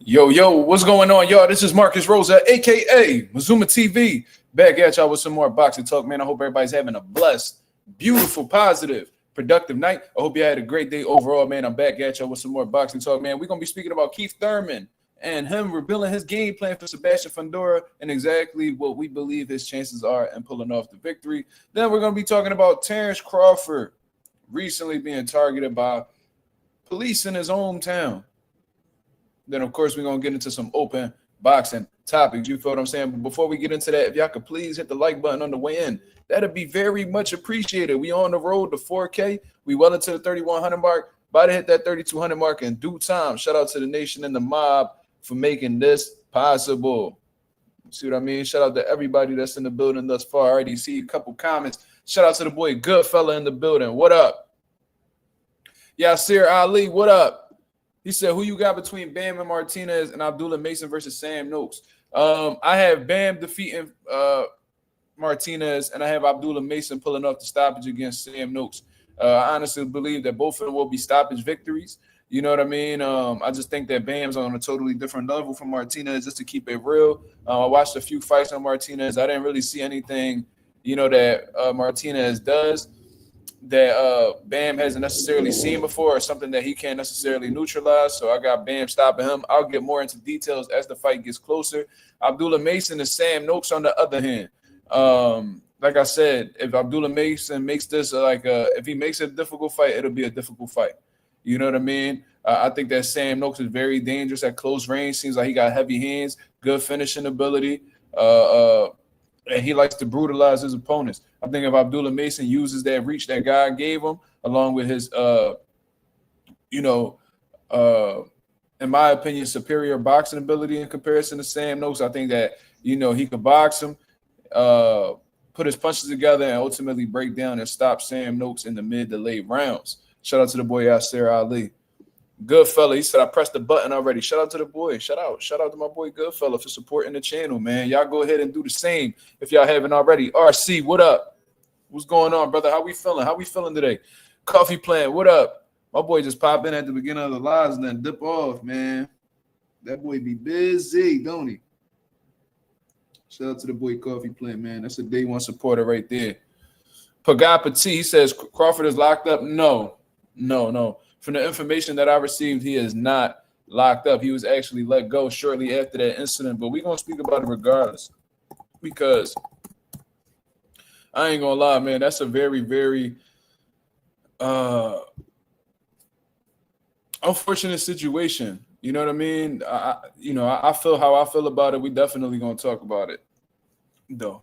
Yo, what's going on, y'all? This is Marcus Rosa, aka Mazuma TV, back at y'all with some more boxing talk, man. I hope everybody's having a blessed, beautiful, positive, productive night. I hope you had a great day overall, man. I'm back at y'all with some more boxing talk, man. We're gonna be speaking about Keith Thurman and him revealing his game plan for Sebastian Fundora and exactly what we believe his chances are in pulling off the victory. Then we're gonna be talking about Terence Crawford recently being targeted by police in his hometown. Then, of course, we're going to get into some open boxing topics. You feel what I'm saying? But before we get into that, if y'all could please hit the like button on the way in, that'd be very much appreciated. We on the road to 4K. We well into the 3,100 mark. About to hit that 3,200 mark in due time. Shout out to the nation and the mob for making this possible. See what I mean? Shout out to everybody that's in the building thus far. I already see a couple comments. Shout out to the boy Goodfella in the building. What up? Yasir Ali, what up? He said, who you got between Bam and Martinez and Abdullah Mason versus Sam Noakes? I have Bam defeating Martinez, and I have Abdullah Mason pulling off the stoppage against Sam Noakes. I honestly believe that both of them will be stoppage victories. You know what I mean? I just think that Bam's on a totally different level from Martinez, just to keep it real. I watched a few fights on Martinez. I didn't really see anything, that Martinez does that Bam hasn't necessarily seen before, or something that he can't necessarily neutralize. So I got Bam stopping him. I'll get more into details as the fight gets closer. Abdullah Mason and Sam Noakes on the other hand. Like I said, if Abdullah Mason makes this if he makes it a difficult fight, it'll be a difficult fight. You know what I mean? I think that Sam Noakes is very dangerous at close range. Seems like he got heavy hands, good finishing ability. And he likes to brutalize his opponents. I think if Abdullah Mason uses that reach that God gave him, along with his, in my opinion, superior boxing ability in comparison to Sam Noakes, I think that, he could box him, put his punches together, and ultimately break down and stop Sam Noakes in the mid to late rounds. Shout out to the boy Yasir Ali. Good fella. He said, I pressed the button already. Shout out to the boy. Shout out to my boy Goodfella for supporting the channel, man. Y'all go ahead and do the same if y'all haven't already. RC, what up? What's going on, brother? How we feeling? How we feeling today? Coffee Plant, what up? My boy just pop in at the beginning of the lives and then dip off, man. That boy be busy, don't he? Shout out to the boy Coffee Plant, man. That's a day one supporter right there. Pagapati, he says, Crawford is locked up. No. From the information that I received, he is not locked up. He was actually let go shortly after that incident, but we're going to speak about it regardless, because I ain't going to lie, man, that's a very, very unfortunate situation. You know what I mean? I feel how I feel about it. We definitely going to talk about it, though.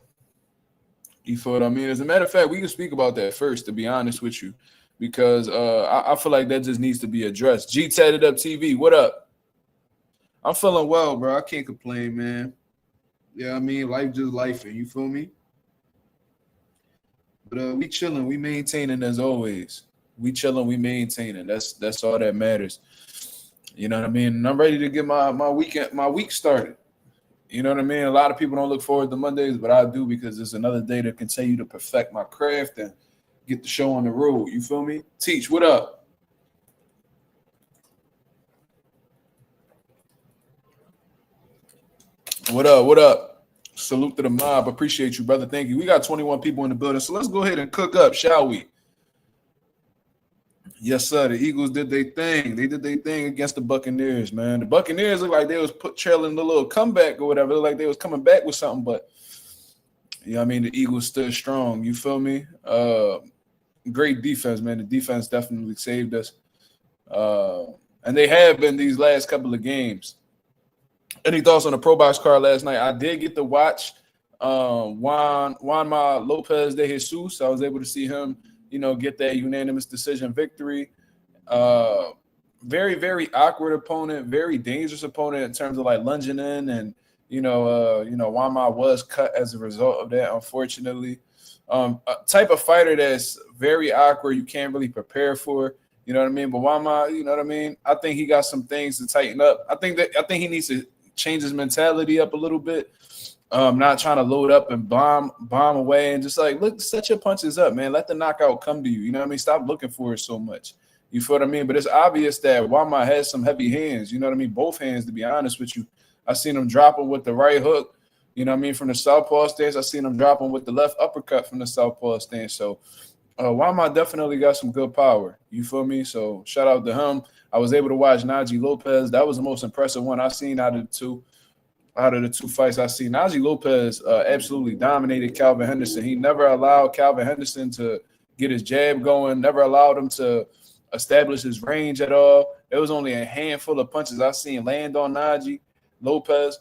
You feel what I mean? As a matter of fact, we can speak about that first, to be honest with you. Because I feel like that just needs to be addressed. G Tatted Up TV, what up? I'm feeling well, bro. I can't complain, man. Yeah, I mean, life just life, and you feel me? But we chilling, we maintaining as always. We chilling, we maintaining. That's all that matters. You know what I mean? And I'm ready to get my week started. You know what I mean? A lot of people don't look forward to Mondays, but I do, because it's another day to continue to perfect my craft and get the show on the road. You feel me? Teach, what up? What up? Salute to the mob. Appreciate you, brother. Thank you. We got 21 people in the building, so let's go ahead and cook up, shall we? Yes, sir. The Eagles did their thing. They did their thing against the Buccaneers, man. The Buccaneers look like they was trailing a little comeback or whatever. Look like they was coming back with something, but I mean, the Eagles stood strong. You feel me? Great defense, man. The defense definitely saved us. And they have been these last couple of games. Any thoughts on the Pro Box card last night? I did get to watch Juanma Lopez de Jesus. I was able to see him, get that unanimous decision victory. Very, very awkward opponent, very dangerous opponent in terms of like lunging in, and Juanma was cut as a result of that, unfortunately. A type of fighter that's very awkward, you can't really prepare for, you know what I mean? But Juanma, you know what I mean? I think he got some things to tighten up. I think he needs to change his mentality up a little bit. Not trying to load up and bomb away, and just like, look, set your punches up, man. Let the knockout come to you. You know what I mean? Stop looking for it so much. You feel what I mean? But it's obvious that Walmart has some heavy hands. You know what I mean? Both hands, to be honest with you. I seen him dropping with the right hook. You know what I mean? From the southpaw stance, I seen him dropping with the left uppercut from the southpaw stance. So Walmart definitely got some good power. You feel me? So shout out to him. I was able to watch Najee Lopez. That was the most impressive one I seen out of the two. Out of the two fights I seen, Najee Lopez absolutely dominated Calvin Henderson. He never allowed Calvin Henderson to get his jab going, never allowed him to establish his range at all. There was only a handful of punches I seen land on Najee Lopez.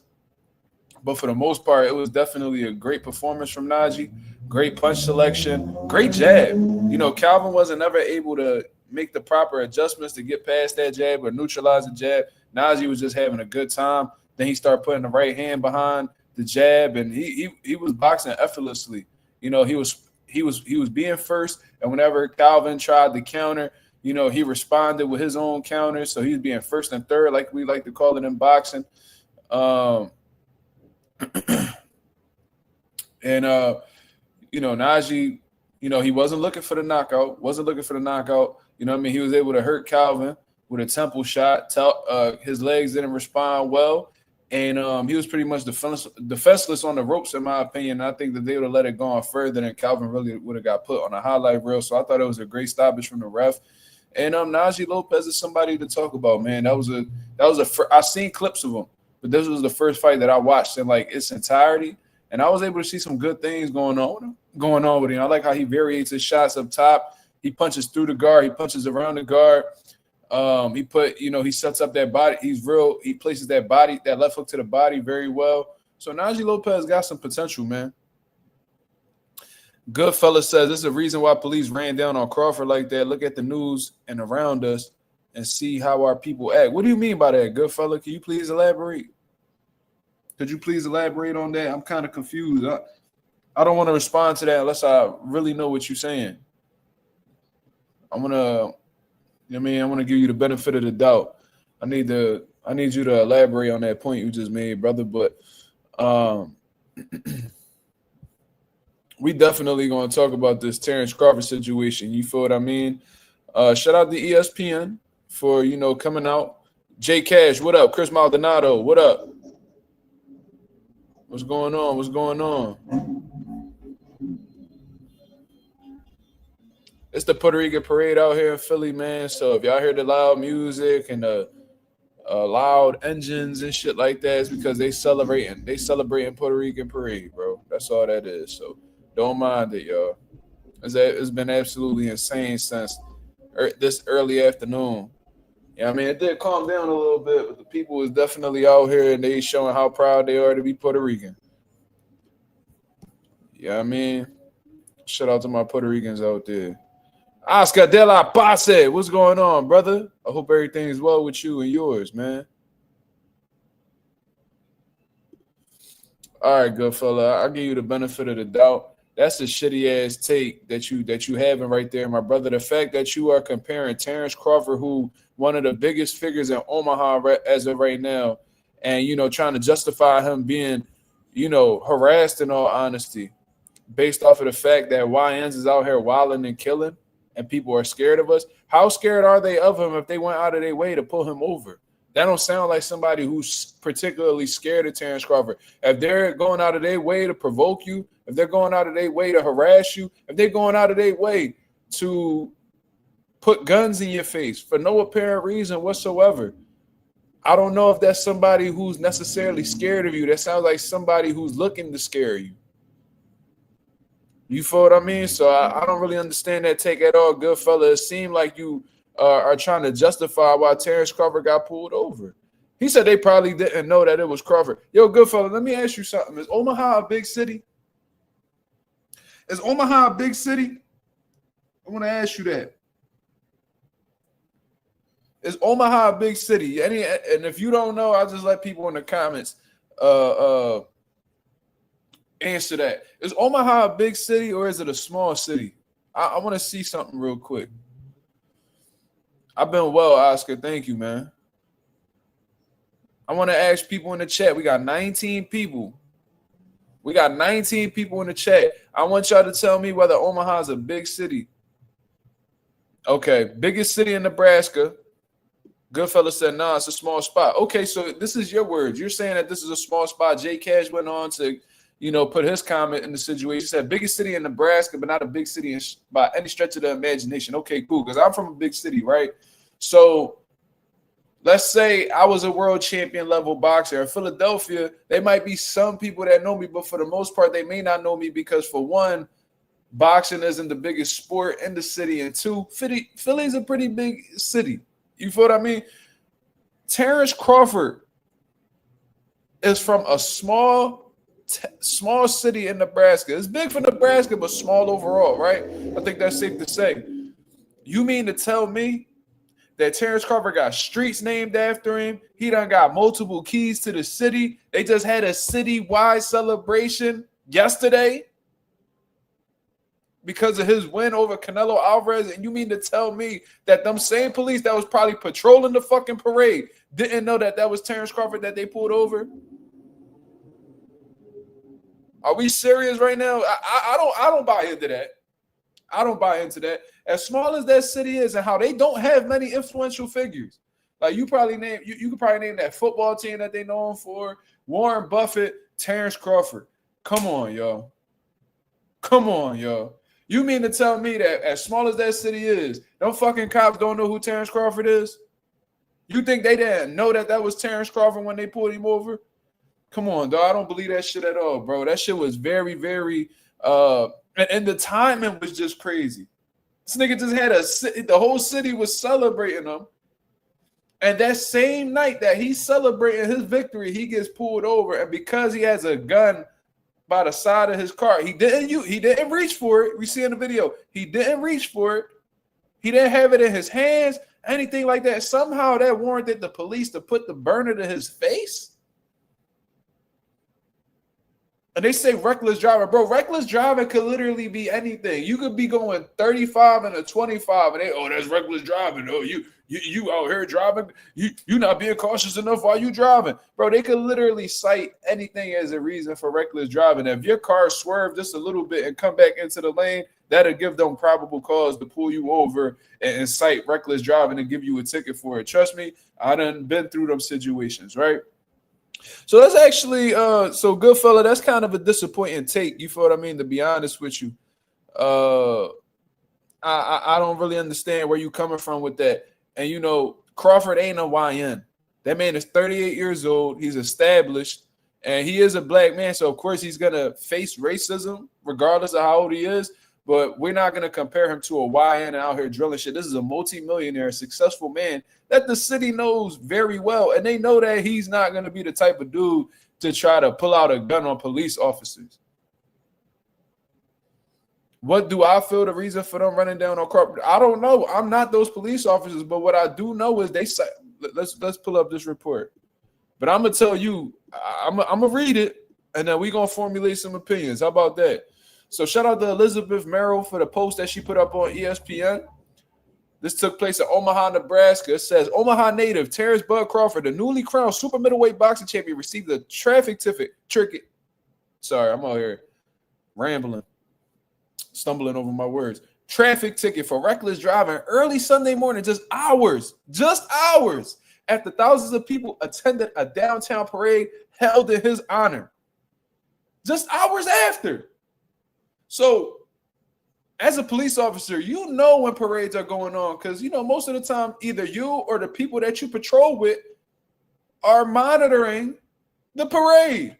But for the most part, it was definitely a great performance from Najee. Great punch selection, great jab. You know, Calvin wasn't ever able to make the proper adjustments to get past that jab or neutralize the jab. Najee was just having a good time. Then he started putting the right hand behind the jab, and he was boxing effortlessly. You know, he was being first, and whenever Calvin tried to counter, you know, he responded with his own counters. So he was being first and third, like we like to call it in boxing. You know, Najee, you know, he wasn't looking for the knockout. You know what I mean? He was able to hurt Calvin with a temple shot. His legs didn't respond well. And he was pretty much defenseless on the ropes, in my opinion. I think that they would have let it go on further than Calvin really would have got put on a highlight reel. So I thought it was a great stoppage from the ref. And Najee Lopez is somebody to talk about, man. I seen clips of him, but this was the first fight that I watched in like its entirety, and I was able to see some good things going on with him. I like how he varies his shots up top. He punches through the guard. He punches around the guard. He sets up that body. He places that left hook to the body very well. So Najee Lopez got some potential, man. Goodfella says this is a reason why police ran down on Crawford like that. Look at the news and around us and see how our people act. What do you mean by that, Goodfella? Can you please elaborate? Could you please elaborate on that? I'm kind of confused. I don't want to respond to that unless I really know what you're saying. I want to give you the benefit of the doubt. I need you to elaborate on that point you just made, brother. But we definitely going to talk about this Terence Crawford situation. You feel what I mean? Shout out to ESPN for, coming out. J Cash, what up? Chris Maldonado, what up? What's going on? It's the Puerto Rican parade out here in Philly, man. So if y'all hear the loud music and the loud engines and shit like that, it's because they celebrating Puerto Rican parade, bro. That's all that is. So don't mind it, y'all. It's been absolutely insane since this early afternoon. Yeah, I mean, it did calm down a little bit, but the people is definitely out here and they showing how proud they are to be Puerto Rican. Yeah, I mean, shout out to my Puerto Ricans out there. Oscar de la Pase, what's going on, brother? I hope everything is well with you and yours, man. All right, good fella. I'll give you the benefit of the doubt. That's a shitty ass take that you having right there, my brother. The fact that you are comparing Terence Crawford, who one of the biggest figures in Omaha as of right now, and trying to justify him being, harassed in all honesty, based off of the fact that YNs is out here wilding and killing, and people are scared of us. How scared are they of him if they went out of their way to pull him over? That don't sound like somebody who's particularly scared of Terence Crawford. If they're going out of their way to provoke you, if they're going out of their way to harass you, if they're going out of their way to put guns in your face for no apparent reason whatsoever, I don't know if that's somebody who's necessarily scared of you. That sounds like somebody who's looking to scare you. You feel what I mean? So I don't really understand that take at all, good fella. It seemed like you are trying to justify why Terence Crawford got pulled over. He said they probably didn't know that it was Crawford. Yo, good fella, let me ask you something. Is Omaha a big city? I want to ask you that. Is Omaha a big city? And if you don't know, I'll just let people in the comments answer that. Is Omaha a big city or is it a small city? I want to see something real quick. I've been well, Oscar. Thank you, man. I want to ask people in the chat. We got 19 people. In the chat. I want y'all to tell me whether Omaha is a big city. Okay, biggest city in Nebraska. Goodfellas said, nah, it's a small spot. Okay, so this is your words. You're saying that this is a small spot. Jay Cash went on to, put his comment in the situation. He said, biggest city in Nebraska, but not a big city by any stretch of the imagination. Okay, cool, because I'm from a big city, right? So let's say I was a world champion level boxer in Philadelphia. There might be some people that know me, but for the most part, they may not know me because, for one, boxing isn't the biggest sport in the city, and two, Philly's a pretty big city. You feel what I mean? Terence Crawford is from a small city in Nebraska. It's big for Nebraska, but small overall, right? I think that's safe to say. You mean to tell me that Terence Crawford got streets named after him? He done got multiple keys to the city. They just had a citywide celebration yesterday because of his win over Canelo Alvarez. And you mean to tell me that them same police that was probably patrolling the fucking parade didn't know that that was Terence Crawford that they pulled over? Are we serious right now? I don't buy into that. I don't buy into that. As small as that city is and how they don't have many influential figures. Like you could probably name that football team that they know him for. Warren Buffett, Terence Crawford. Come on, y'all. Come on, y'all. You mean to tell me that as small as that city is, them fucking cops don't know who Terence Crawford is? You think they didn't know that that was Terence Crawford when they pulled him over? Come on, dog. I don't believe that shit at all, bro. That shit was very, very and the timing was just crazy. This nigga just had the whole city was celebrating him. And that same night that he's celebrating his victory, he gets pulled over. And because he has a gun by the side of his car, he didn't reach for it. We see in the video, he didn't reach for it. He didn't have it in his hands, anything like that. Somehow that warranted the police to put the burner to his face. And they say reckless driving. Bro, reckless driving could literally be anything. You could be going 35 and a 25, and that's reckless driving. Oh, you out here driving. You not being cautious enough while you driving. Bro, they could literally cite anything as a reason for reckless driving. If your car swerved just a little bit and come back into the lane, that'll give them probable cause to pull you over and cite reckless driving and give you a ticket for it. Trust me, I done been through them situations, right? So that's actually so good fella. That's kind of a disappointing take. You feel what I mean? To be honest with you, I don't really understand where you coming from with that. And Crawford ain't a YN. That man is 38 years old. He's established, and he is a black man. So of course he's gonna face racism regardless of how old he is. But we're not going to compare him to a YN out here drilling shit. This is a multimillionaire, successful man that the city knows very well. And they know that he's not going to be the type of dude to try to pull out a gun on police officers. What do I feel the reason for them running down on Crawford? I don't know. I'm not those police officers. But what I do know is they say, let's pull up this report. But I'm going to tell you, I'm going to read it, and then we're going to formulate some opinions. How about that? So shout out to Elizabeth Merrill for the post that she put up on ESPN. This took place in Omaha, Nebraska. It says, Omaha native Terence Bud Crawford, the newly crowned super middleweight boxing champion, received a traffic ticket. Sorry, I'm out here rambling, stumbling over my words. Traffic ticket for reckless driving early Sunday morning, just hours after thousands of people attended a downtown parade held in his honor. Just hours after. So, as a police officer, you know when parades are going on because, most of the time, either you or the people that you patrol with are monitoring the parade.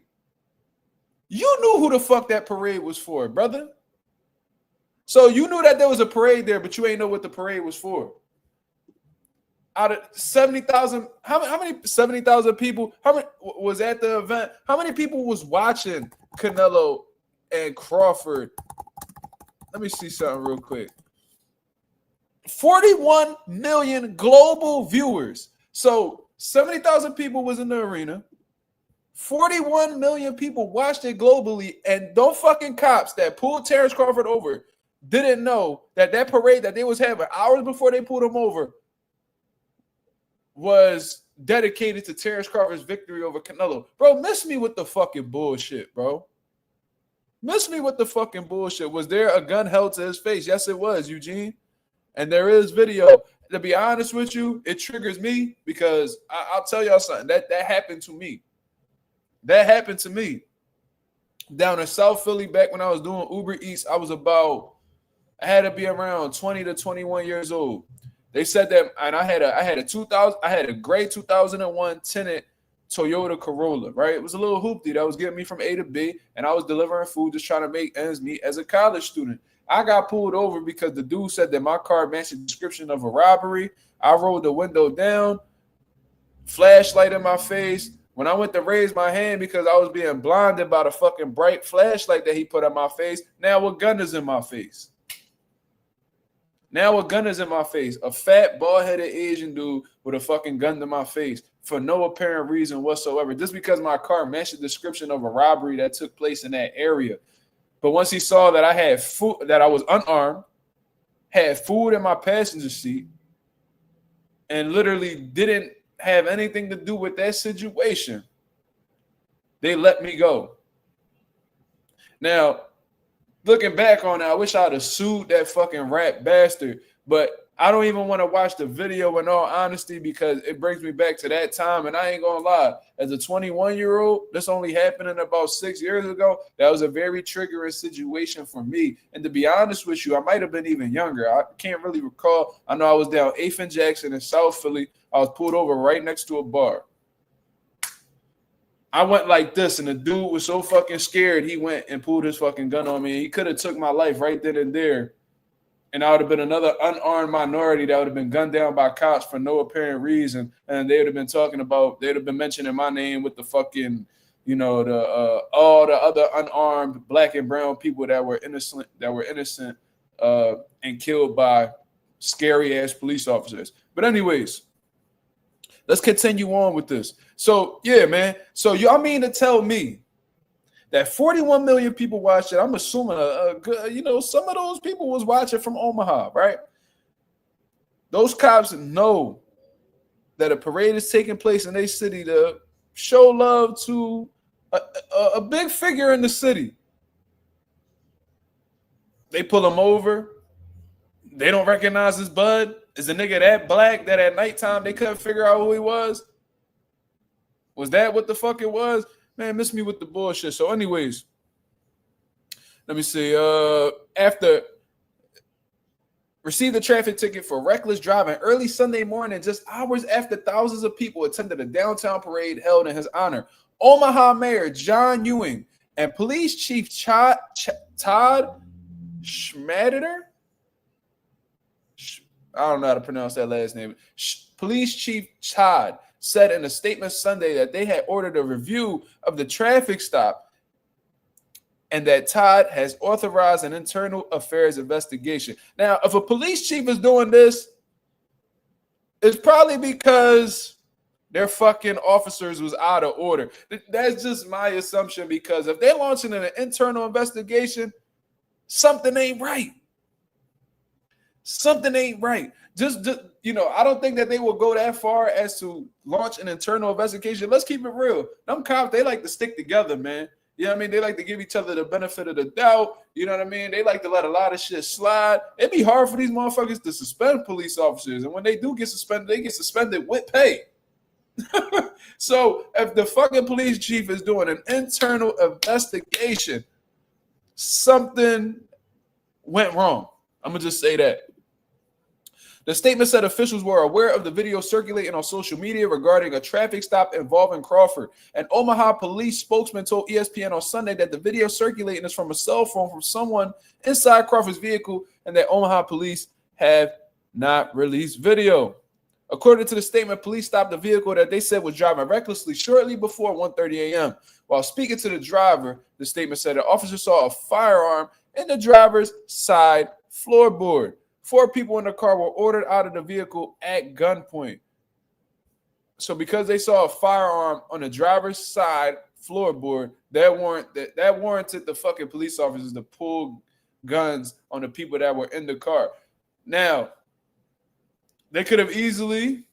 You knew who the fuck that parade was for, brother. So, you knew that there was a parade there, but you ain't know what the parade was for. Out of 70,000, how many 70,000 people, how many was at the event? How many people was watching Canelo and Crawford? Let me see something real quick. 41 million global viewers. So 70,000 people was in the arena. 41 million people watched it globally, and those fucking cops that pulled Terence Crawford over didn't know that parade that they was having hours before they pulled him over was dedicated to Terence Crawford's victory over Canelo. Bro, miss me with the fucking bullshit, bro. Miss me with the fucking bullshit. Was there a gun held to his face? Yes, it was, Eugene. And there is video. To be honest with you, it triggers me because I'll tell y'all something. That happened to me. That happened to me. Down in South Philly, back when I was doing Uber Eats, I had to be around 20 to 21 years old. They said that, and I had a gray 2001 tinted Toyota Corolla, right? It was a little hoopty that was getting me from A to B, and I was delivering food, just trying to make ends meet as a college student. I got pulled over because the dude said that my car matched the description of a robbery. I rolled the window down, flashlight in my face. When I went to raise my hand because I was being blinded by the fucking bright flashlight that he put on my face, now a gun is in my face. Now a gun is in my face. A fat, bald-headed Asian dude with a fucking gun to my face for no apparent reason whatsoever, just because my car matched the description of a robbery that took place in that area. But once he saw that I had food, that I was unarmed, had food in my passenger seat, and literally didn't have anything to do with that situation, they let me go. Now, looking back on it, I wish I'd have sued that fucking rat bastard, but I don't even want to watch the video in all honesty because it brings me back to that time. And I ain't gonna lie, as a 21-year-old, this only happened about 6 years ago. That was a very triggering situation for me. And to be honest with you, I might have been even younger. I can't really recall. I know I was down 8th and Jackson in South Philly. I was pulled over right next to a bar. I went like this, and the dude was so fucking scared, he went and pulled his fucking gun on me. He could have took my life right then and there. And I would have been another unarmed minority that would have been gunned down by cops for no apparent reason. And they would have been mentioning my name with the fucking, all the other unarmed black and brown people that were innocent and killed by scary ass police officers. But anyways, let's continue on with this. So yeah, man. So y'all mean to tell me that 41 million people watched it? I'm assuming some of those people was watching from Omaha, right? Those cops know that a parade is taking place in their city to show love to a big figure in the city. They pull him over. They don't recognize his bud. Is the nigga that black that at nighttime they couldn't figure out who he was? Was that what the fuck it was? Man, miss me with the bullshit. So anyways, let me see. After received a traffic ticket for reckless driving early Sunday morning, just hours after thousands of people attended a downtown parade held in his honor. Omaha Mayor John Ewing and Police Chief Todd Schmadeter, I don't know how to pronounce that last name. Police Chief Todd said in a statement Sunday that they had ordered a review of the traffic stop and that Todd has authorized an internal affairs investigation. Now, if a police chief is doing this, it's probably because their fucking officers was out of order. That's just my assumption, because if they're launching an internal investigation, something ain't right. Something ain't right. Just I don't think that they will go that far as to launch an internal investigation. Let's keep it real. Them cops, they like to stick together, man. You know what I mean? They like to give each other the benefit of the doubt. You know what I mean? They like to let a lot of shit slide. It'd be hard for these motherfuckers to suspend police officers. And when they do get suspended, they get suspended with pay. So if the fucking police chief is doing an internal investigation, something went wrong. I'm going to just say that. The statement said officials were aware of the video circulating on social media regarding a traffic stop involving Crawford. An Omaha police spokesman told ESPN on Sunday that the video circulating is from a cell phone from someone inside Crawford's vehicle and that Omaha police have not released video. According to the statement, police stopped the vehicle that they said was driving recklessly shortly before 1:30 a.m. While speaking to the driver, the statement said an officer saw a firearm in the driver's side floorboard. 4 people in the car were ordered out of the vehicle at gunpoint. So because they saw a firearm on the driver's side floorboard, that warranted the fucking police officers to pull guns on the people that were in the car. Now, they could have easily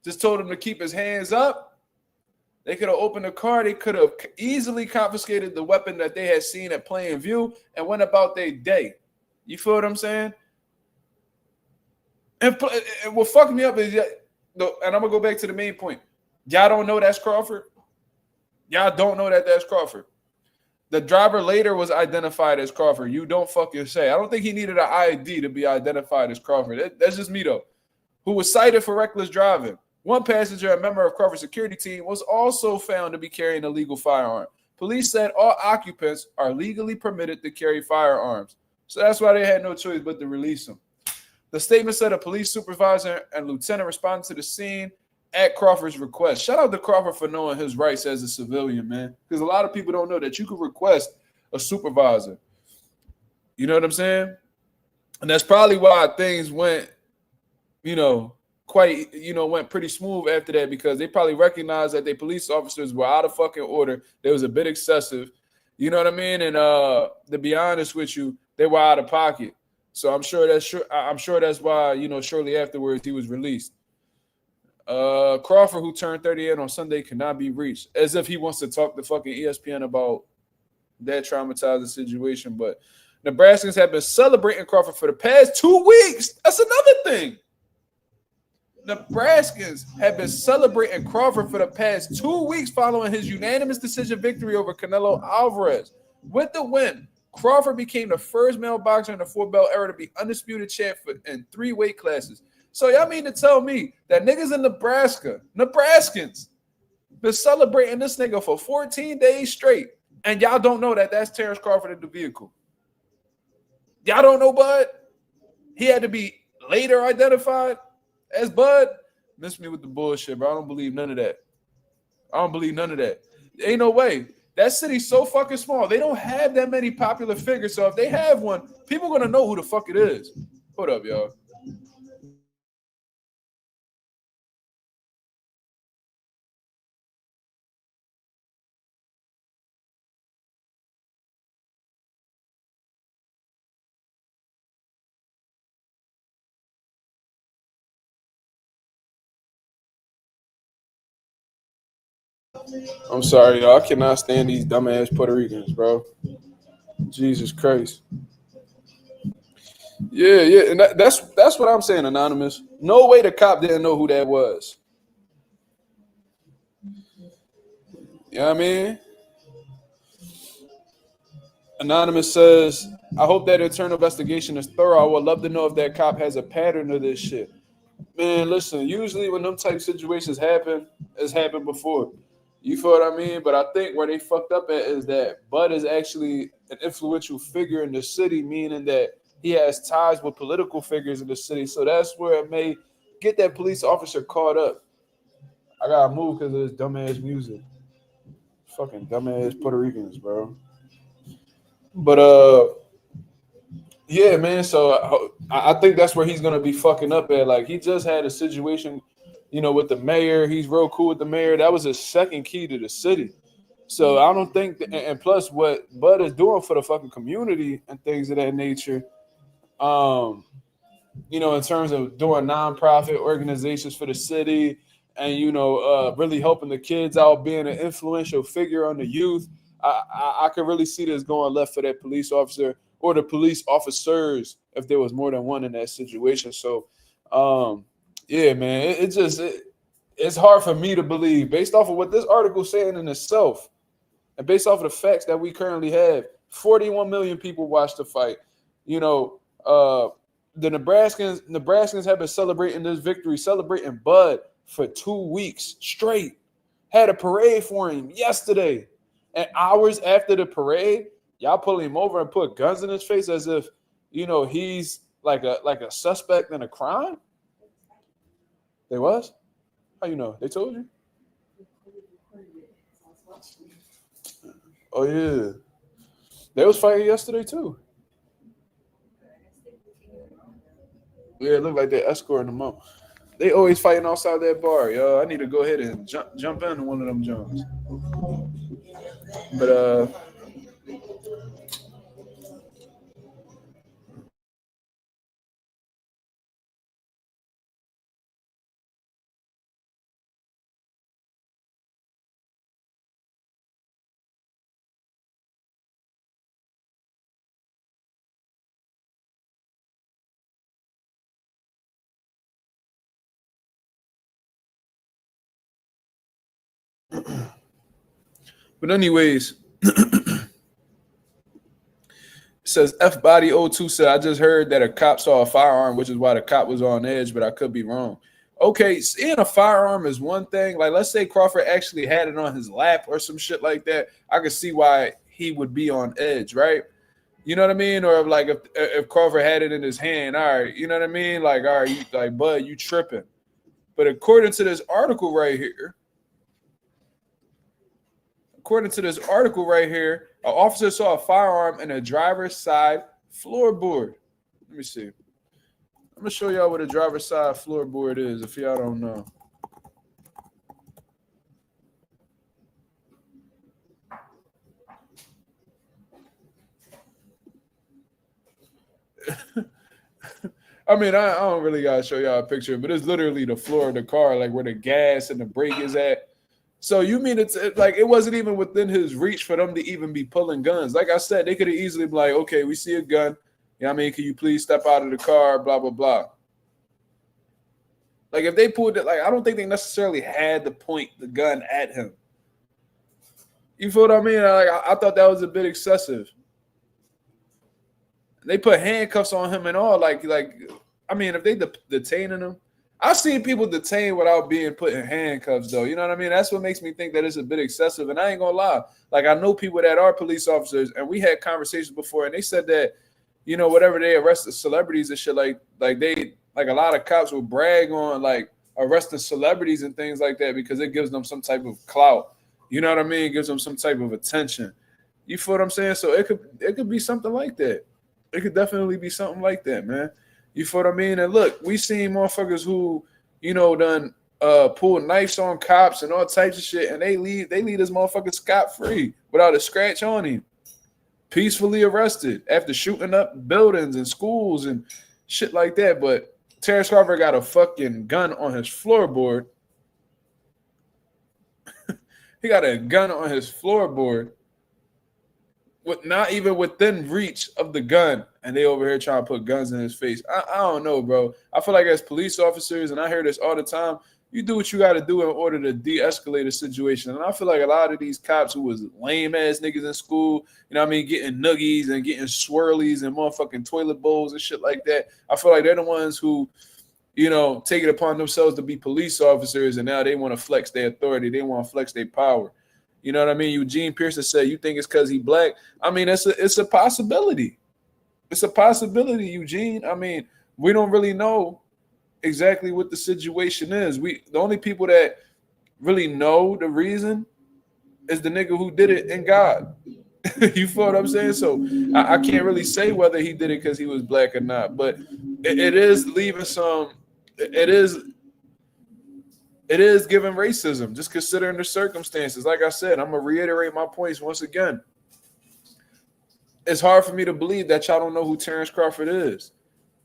just told him to keep his hands up. They could have opened the car. They could have easily confiscated the weapon that they had seen at plain view and went about their day. You feel what I'm saying? And what fucked me up is, and I'm gonna go back to the main point. Y'all don't know that's Crawford. Y'all don't know that that's Crawford. The driver later was identified as Crawford. You don't fucking say. I don't think he needed an ID to be identified as Crawford. That's just me though. Who was cited for reckless driving. One passenger, a member of Crawford's security team, was also found to be carrying a illegal firearm. Police said all occupants are legally permitted to carry firearms. So that's why they had no choice but to release him. The statement said a police supervisor and lieutenant responded to the scene at Crawford's request. Shout out to Crawford for knowing his rights as a civilian, man. Because a lot of people don't know that you could request a supervisor. You know what I'm saying? And that's probably why things went, went pretty smooth after that, because they probably recognized that their police officers were out of fucking order. They was a bit excessive. You know what I mean? And to be honest with you, they were out of pocket. So I'm sure that's why, shortly afterwards he was released. Crawford, who turned 38 on Sunday, cannot be reached. As if he wants to talk to fucking ESPN about that traumatizing situation. But Nebraskans have been celebrating Crawford for the past 2 weeks. That's another thing. Nebraskans have been celebrating Crawford for the past 2 weeks following his unanimous decision victory over Canelo Alvarez. With the win, Crawford became the first male boxer in the 4-belt era to be undisputed champ in 3 weight classes. So y'all mean to tell me that niggas in Nebraskans, been celebrating this nigga for 14 days straight, and y'all don't know that that's Terence Crawford in the vehicle? Y'all don't know Bud? He had to be later identified as Bud? Miss me with the bullshit, bro. I don't believe none of that. Ain't no way. That city's so fucking small. They don't have that many popular figures. So if they have one, people are going to know who the fuck it is. Hold up, y'all. I'm sorry, y'all. I cannot stand these dumbass Puerto Ricans, bro. Jesus Christ. Yeah, and that's what I'm saying, Anonymous. No way the cop didn't know who that was. You know what I mean? Anonymous says, I hope that internal investigation is thorough. I would love to know if that cop has a pattern of this shit. Man, listen, usually when them type situations happen, it's happened before. You feel what I mean? But I think where they fucked up at is that Bud is actually an influential figure in the city, meaning that he has ties with political figures in the city. So that's where it may get that police officer caught up. I gotta move because of this dumbass music. Fucking dumbass Puerto Ricans, bro. But yeah, man. So I think that's where he's gonna be fucking up at. Like he just had a situation, with the mayor. He's real cool with the mayor. That was his second key to the city. So I don't think, and plus what Bud is doing for the fucking community and things of that nature. In terms of doing nonprofit organizations for the city, and really helping the kids out, being an influential figure on the youth. I could really see this going left for that police officer or the police officers if there was more than one in that situation. So, yeah, man, it's hard for me to believe based off of what this article is saying in itself, and based off of the facts that we currently have. 41 million people watched the fight. The Nebraskans have been celebrating this victory, celebrating Bud for 2 weeks straight. Had a parade for him yesterday. And hours after the parade, y'all pull him over and put guns in his face as if, he's like a suspect in a crime. They was? How you know? They told you? Oh yeah. They was fighting yesterday too. Yeah, it looked like they escorting them up. They always fighting outside that bar, yo. I need to go ahead and jump into one of them jumps. But But anyways, it says F Body 02 said, I just heard that a cop saw a firearm, which is why the cop was on edge, but I could be wrong. Okay, seeing a firearm is one thing. Like, let's say Crawford actually had it on his lap or some shit like that. I could see why he would be on edge, right? You know what I mean? Or like if Crawford had it in his hand, all right, you know what I mean? Like, all right, you, like, bud, you tripping. But according to this article right here, an officer saw a firearm in a driver's side floorboard. Let me see. I'm gonna show y'all what a driver's side floorboard is if y'all don't know. I mean, I don't really gotta show y'all a picture, but it's literally the floor of the car, like where the gas and the brake is at. So you mean it's like it wasn't even within his reach for them to even be pulling guns? Like I said, they could have easily been like, okay, we see a gun. You know what I mean? Can you please step out of the car? Blah, blah, blah. Like if they pulled it, like I don't think they necessarily had to point the gun at him. You feel what I mean? Like I thought that was a bit excessive. They put handcuffs on him and all. Like I mean, if they detaining him, I've seen people detained without being put in handcuffs, though. You know what I mean? That's what makes me think that it's a bit excessive. And I ain't gonna lie. Like I know people that are police officers, and we had conversations before, and they said that, you know, whatever they arrested celebrities and shit, like they like a lot of cops will brag on like arresting celebrities and things like that because it gives them some type of clout. You know what I mean? It gives them some type of attention. You feel what I'm saying? So it could be something like that. It could definitely be something like that, man. You feel what I mean? And look, we seen motherfuckers who, you know, done pull knives on cops and all types of shit, and they leave this motherfucker scot-free without a scratch on him. Peacefully arrested after shooting up buildings and schools and shit like that. But Terence Crawford got a fucking gun on his floorboard. He got a gun on his floorboard. With not even within reach of the gun, and they over here trying to put guns in his face. I don't know, bro. I feel like as police officers, and I hear this all the time, you do what you got to do in order to de-escalate a situation. And I feel like a lot of these cops who was lame-ass niggas in school, you know what I mean, getting nuggies and getting swirlies and motherfucking toilet bowls and shit like that, I feel like they're the ones who, you know, take it upon themselves to be police officers, and now they want to flex their authority. They want to flex their power. You know what I mean? Eugene Pearson said, you think it's because he black? I mean, it's a possibility. It's a possibility, Eugene. I mean, we don't really know exactly what the situation is. The only people that really know the reason is the nigga who did it and God. You feel what I'm saying? So I can't really say whether he did it because he was black or not, but it is leaving some, it is giving racism, just considering the circumstances. Like I said, I'm going to reiterate my points once again. It's hard for me to believe that y'all don't know who Terence Crawford is.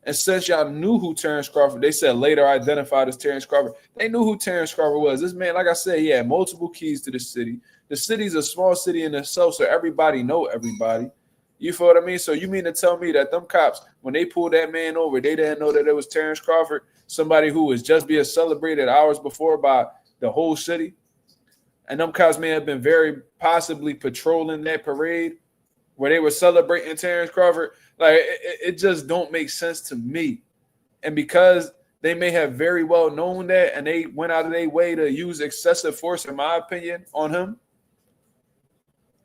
And since y'all knew who Terence Crawford, they said later identified as Terence Crawford. They knew who Terence Crawford was. This man, like I said, he had multiple keys to the city. The city's a small city in itself, so everybody know everybody. You feel what I mean? So you mean to tell me that them cops, when they pulled that man over, they didn't know that it was Terence Crawford, somebody who was just being celebrated hours before by the whole city? And them cops may have been very possibly patrolling that parade where they were celebrating Terence Crawford. Like, it just don't make sense to me. And because they may have very well known that and they went out of their way to use excessive force, in my opinion, on him,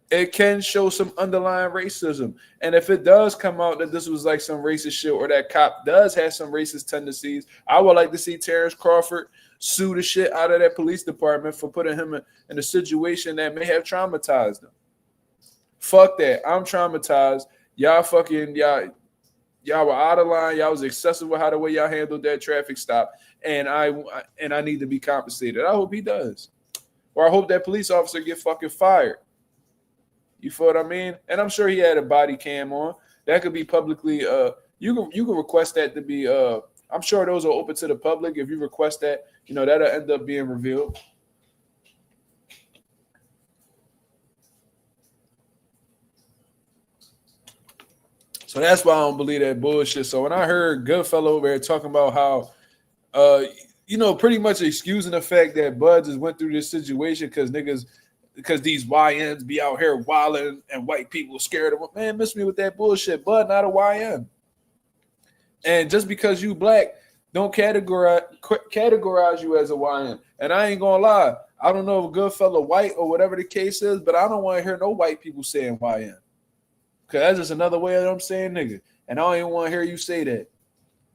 it can show some underlying racism. And if it does come out that this was like some racist shit or that cop does have some racist tendencies, I would like to see Terence Crawford sue the shit out of that police department for putting him in a situation that may have traumatized him. Fuck that. I'm traumatized. Y'all were out of line. Y'all was excessive with the way y'all handled that traffic stop. And I need to be compensated. I hope he does. Or I hope that police officer get fucking fired. You feel what I mean? And I'm sure he had a body cam on. That could be publicly. You can request that to be. I'm sure those are open to the public. If you request that, you know, that'll end up being revealed. So that's why I don't believe that bullshit. So when I heard Goodfellow over there talking about how pretty much excusing the fact that Bud just went through this situation because these YNs be out here wilding and white people scared of them. Man, miss me with that bullshit. Bud not a YN. And just because you black, don't categorize you as a YN. And I ain't gonna lie, I don't know if Goodfella white or whatever the case is, but I don't want to hear no white people saying YN. Because that's just another way of them saying nigga. And I don't even want to hear you say that.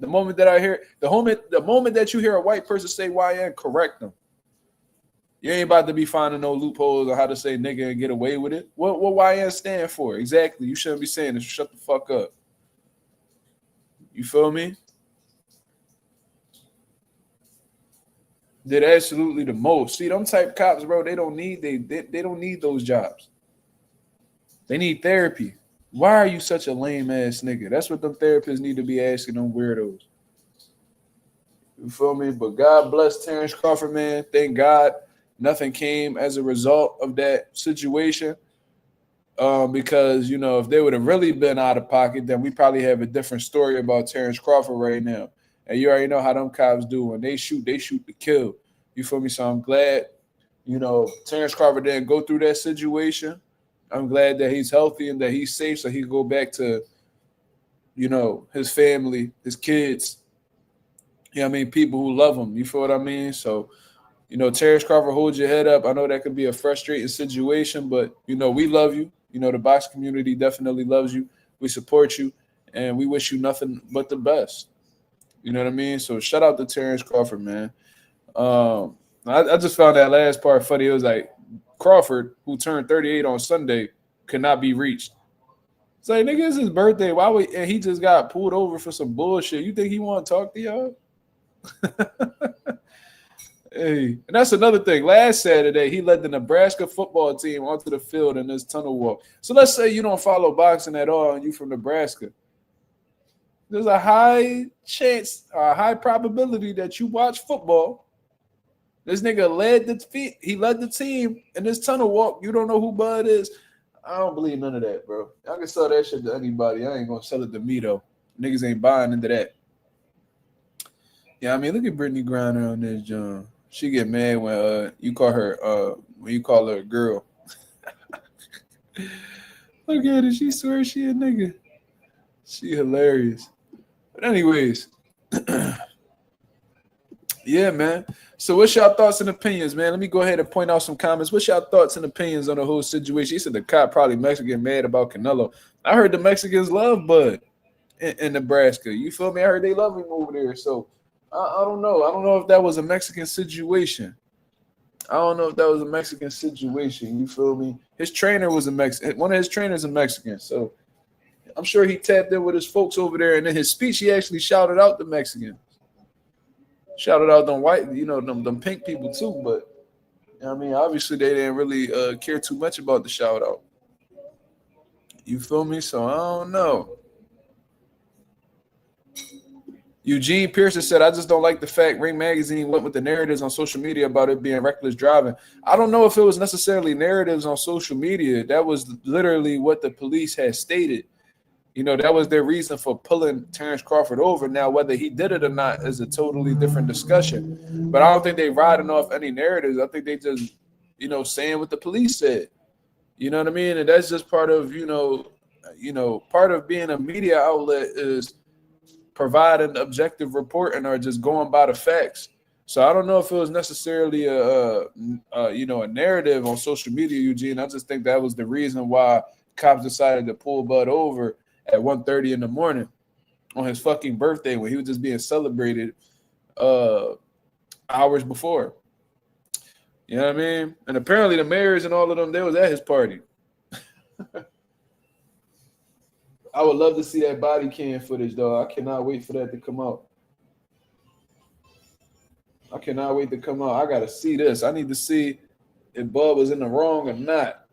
The moment that I hear the moment that you hear a white person say YN, correct them. You ain't about to be finding no loopholes on how to say nigga and get away with it. What YN stand for? Exactly. You shouldn't be saying this. Shut the fuck up. You feel me? Did absolutely the most. See, them type cops, bro, they don't need they don't need those jobs. They need therapy. Why are you such a lame ass nigga? That's what them therapists need to be asking them weirdos. You feel me? But God bless Terence Crawford, man. Thank God nothing came as a result of that situation. Because, if they would have really been out of pocket, then we probably have a different story about Terence Crawford right now. And you already know how them cops do. When they shoot to kill. You feel me? So I'm glad, Terence Crawford didn't go through that situation. I'm glad that he's healthy and that he's safe so he can go back to, his family, his kids. People who love him. You feel what I mean? So, Terence Crawford, hold your head up. I know that could be a frustrating situation, but, we love you. The box community definitely loves you. We support you, and we wish you nothing but the best. You know what I mean? So shout out to Terence Crawford, man. I just found that last part funny. It was like Crawford, who turned 38 on Sunday, could not be reached. It's like, nigga, it's his birthday. And he just got pulled over for some bullshit. You think he want to talk to y'all? Hey, and that's another thing. Last Saturday, he led the Nebraska football team onto the field in this tunnel walk. So let's say you don't follow boxing at all and you from Nebraska. There's a high chance, a high probability that you watch football. This nigga led the team in this tunnel walk. You don't know who Bud is. I don't believe none of that, bro. I can sell that shit to anybody. I ain't gonna sell it to me though. Niggas ain't buying into that. Yeah, look at Brittany Griner on this, John. She get mad when you call her a girl. Look at her. She swears she a nigga. She hilarious. But anyways, yeah, man. So what's y'all thoughts and opinions, man? Let me go ahead and point out some comments. What's y'all thoughts and opinions on the whole situation? He said the cop probably Mexican mad about Canelo. I heard the Mexicans love Bud in Nebraska. You feel me? I heard they love him over there. So I don't know. I don't know if that was a Mexican situation. You feel me? His trainer was a Mexican. One of his trainers a Mexican. So I'm sure he tapped in with his folks over there. And in his speech, he actually shouted out the Mexicans. Shouted out them white, them pink people too. But, obviously they didn't really care too much about the shout out. You feel me? So I don't know. Eugene Pearson said, I just don't like the fact Ring Magazine went with the narratives on social media about it being reckless driving. I don't know if it was necessarily narratives on social media. That was literally what the police had stated. That was their reason for pulling Terence Crawford over. Now, whether he did it or not is a totally different discussion. But I don't think they riding off any narratives. I think they just, saying what the police said. You know what I mean? And that's just part of, part of being a media outlet is providing objective reporting or just going by the facts. So I don't know if it was necessarily a narrative on social media, Eugene. I just think that was the reason why cops decided to pull Bud over at 1:30 in the morning on his fucking birthday when he was just being celebrated hours before. You know what I mean? And apparently the mayors and all of them, they was at his party. I would love to see that body cam footage, though. I cannot wait for that to come out. I got to see this. I need to see if Bud was in the wrong or not.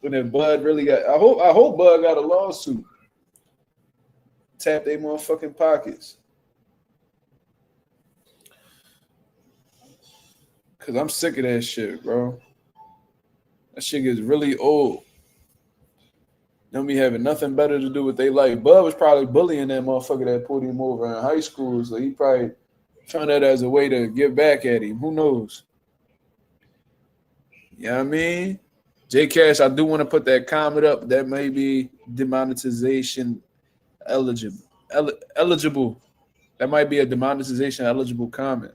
And if Bud really got, I hope Bud got a lawsuit. Tap their motherfucking pockets. Because I'm sick of that shit, bro. That shit gets really old. Them be having nothing better to do with their life. Bud was probably bullying that motherfucker that pulled him over in high school, so he probably Found that as a way to get back at him. Who knows? You know what I mean? J Cash, I do want to put that comment up. That may be demonetization eligible. Eligible. That might be a demonetization eligible comment.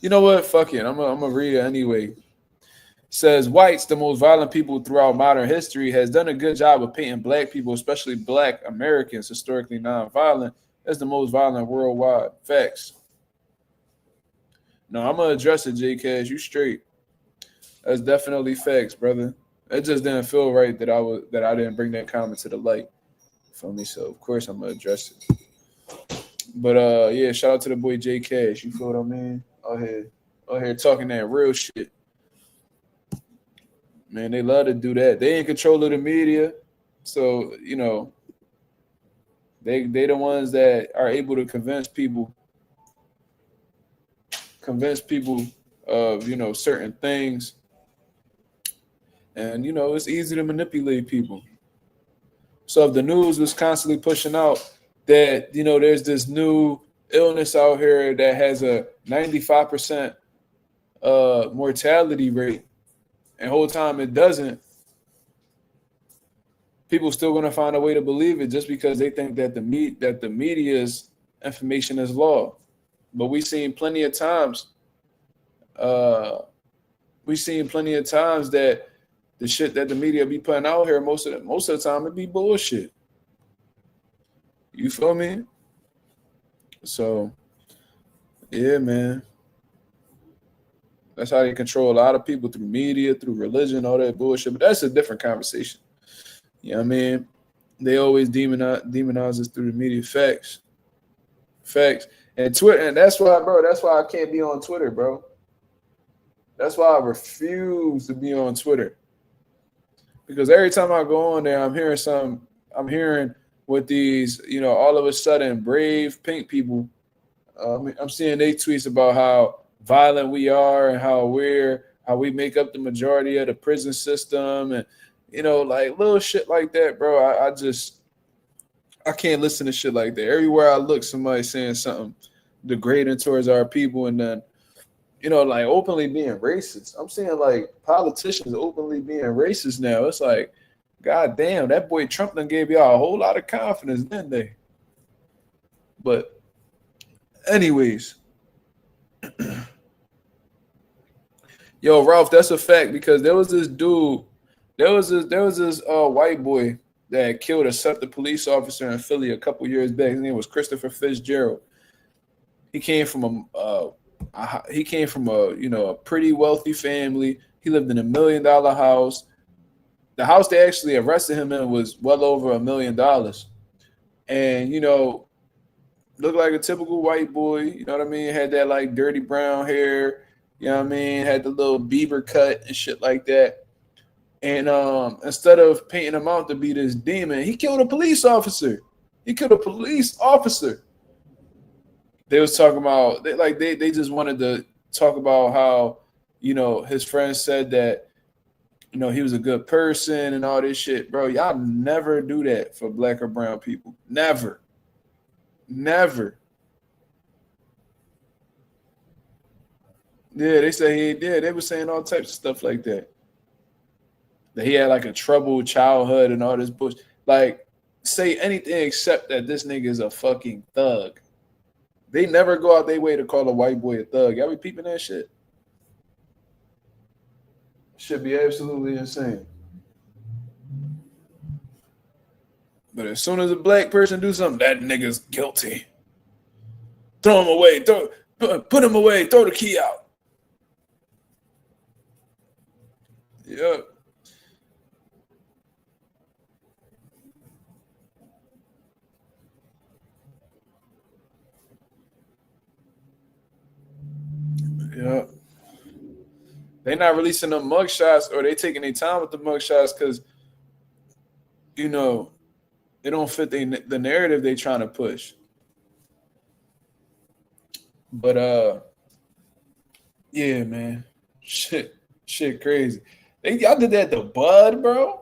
You know what? Fuck it. I'm gonna read it anyway. It says whites, the most violent people throughout modern history, has done a good job of painting black people, especially black Americans, historically nonviolent, as the most violent worldwide. Facts. No, I'm gonna address it, J Cash. You straight. That's definitely facts, brother. It just didn't feel right that I didn't bring that comment to the light. For me, so of course I'm gonna address it. But yeah, shout out to the boy J Cash. You feel what I mean? Out here talking that real shit. Man, they love to do that. They in control of the media, so you know they the ones that are able to convince people of certain things, and it's easy to manipulate people. So if the news was constantly pushing out that there's this new illness out here that has a 95% mortality rate, and whole time it doesn't, people still gonna find a way to believe it just because they think that the media's information is law. But we've seen plenty of times. That the shit that the media be putting out here most of the time it be bullshit. You feel me? So, yeah, man. That's how they control a lot of people through media, through religion, all that bullshit. But that's a different conversation. You know what I mean? They always demonize us through the media. Facts. And Twitter, and that's why I can't be on Twitter, bro. That's why I refuse to be on Twitter. Because every time I go on there, I'm hearing with these, all of a sudden brave pink people. I'm seeing they tweets about how violent we are and how we make up the majority of the prison system, and like little shit like that, bro. I can't listen to shit like that. Everywhere I look, somebody saying something degrading towards our people, and then like openly being racist. I'm seeing like politicians openly being racist now. It's like, God damn, that boy Trump done gave y'all a whole lot of confidence, didn't they? But anyways, yo, Ralph, that's a fact, because there was this white boy that killed a SEPTA police officer in Philly a couple years back. His name was Christopher Fitzgerald. He came from a pretty wealthy family. He lived in $1 million house. The house they actually arrested him in was well over $1 million. And, looked like a typical white boy. You know what I mean? Had that like dirty brown hair. You know what I mean? Had the little Bieber cut and shit like that. And instead of painting him out to be this demon, he killed a police officer. They was talking about, they just wanted to talk about how, his friends said that, he was a good person and all this shit. Bro, y'all never do that for black or brown people. Never. Yeah, they say he did. They were saying all types of stuff like that. That he had like a troubled childhood and all this bullshit. Like, say anything except that this nigga is a fucking thug. They never go out their way to call a white boy a thug. Y'all be peeping that shit? Should be absolutely insane. But as soon as a black person do something, that nigga's guilty. Throw him away. Put him away. Throw the key out. Yep. Yeah. They're not releasing them mugshots, or they taking their time with the mugshots because, they don't fit the narrative they trying to push. But yeah, man, shit crazy. Y'all did that to Bud, bro.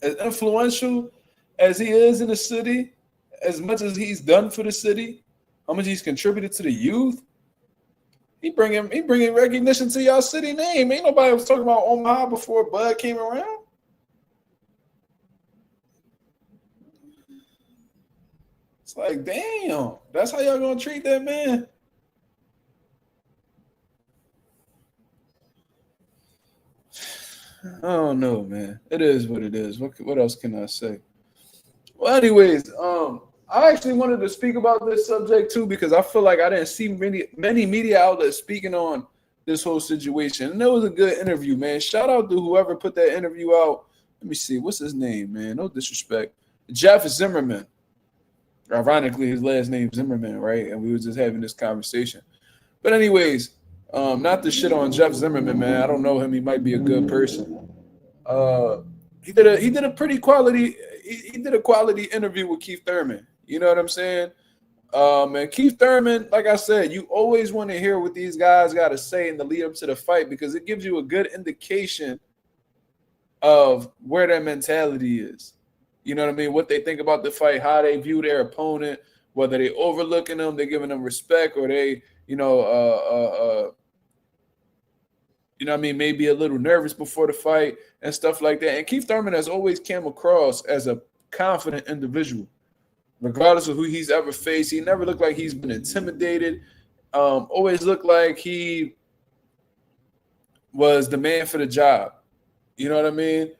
As influential as he is in the city, as much as he's done for the city, how much he's contributed to the youth. He bringing recognition to y'all city name. Ain't nobody was talking about Omaha before Bud came around. It's like, damn, that's how y'all gonna treat that man. I don't know, man. It is what it is. What else can I say? Well, anyways, I actually wanted to speak about this subject too because I feel like I didn't see many media outlets speaking on this whole situation. And it was a good interview, man. Shout out to whoever put that interview out. Let me see. What's his name, man? No disrespect. Jeff Zimmerman. Ironically, his last name is Zimmerman, right? And we were just having this conversation. But anyways, not to shit on Jeff Zimmerman, man. I don't know him. He might be a good person. He did a pretty quality. He did a quality interview with Keith Thurman. You know what I'm saying? And Keith Thurman, like I said, you always want to hear what these guys got to say in the lead up to the fight because it gives you a good indication of where their mentality is. You know what I mean? What they think about the fight, how they view their opponent, whether they overlooking them, they're giving them respect, or they, you know what I mean, maybe a little nervous before the fight and stuff like that. And Keith Thurman has always came across as a confident individual. Regardless of who he's ever faced, he never looked like he's been intimidated. Always looked like he was the man for the job. You know what I mean?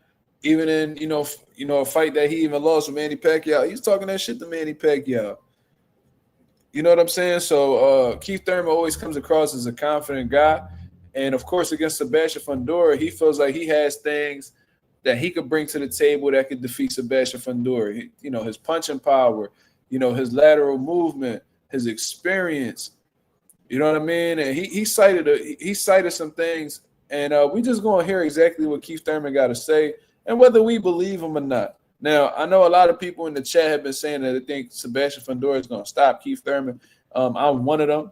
Even in a fight that he even lost with Manny Pacquiao, he's talking that shit to Manny Pacquiao. You know what I'm saying? So Keith Thurman always comes across as a confident guy, and of course against Sebastian Fundora, he feels like he has things that he could bring to the table that could defeat Sebastian Fundora. His punching power, his lateral movement, his experience. You know what I mean? And he cited some things, and we just gonna hear exactly what Keith Thurman got to say, and whether we believe him or not. Now, I know a lot of people in the chat have been saying that they think Sebastian Fundora is gonna stop Keith Thurman. I'm one of them.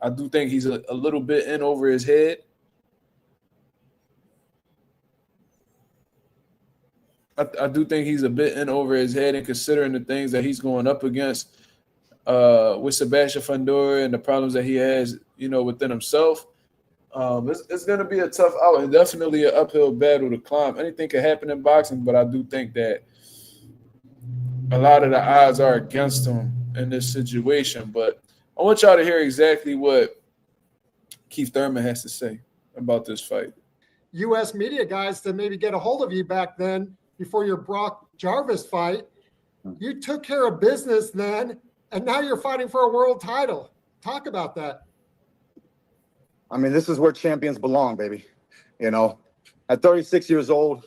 I do think he's a little bit in over his head. I do think he's a bit in over his head, and considering the things that he's going up against with Sebastian Fundora and the problems that he has, within himself, it's going to be a tough out and definitely an uphill battle to climb. Anything can happen in boxing, but I do think that a lot of the odds are against him in this situation. But I want y'all to hear exactly what Keith Thurman has to say about this fight. U.S. media guys to maybe get a hold of you back then before your Brock Jarvis fight. You took care of business then, and now you're fighting for a world title. Talk about that. I mean, this is where champions belong, baby. At 36 years old,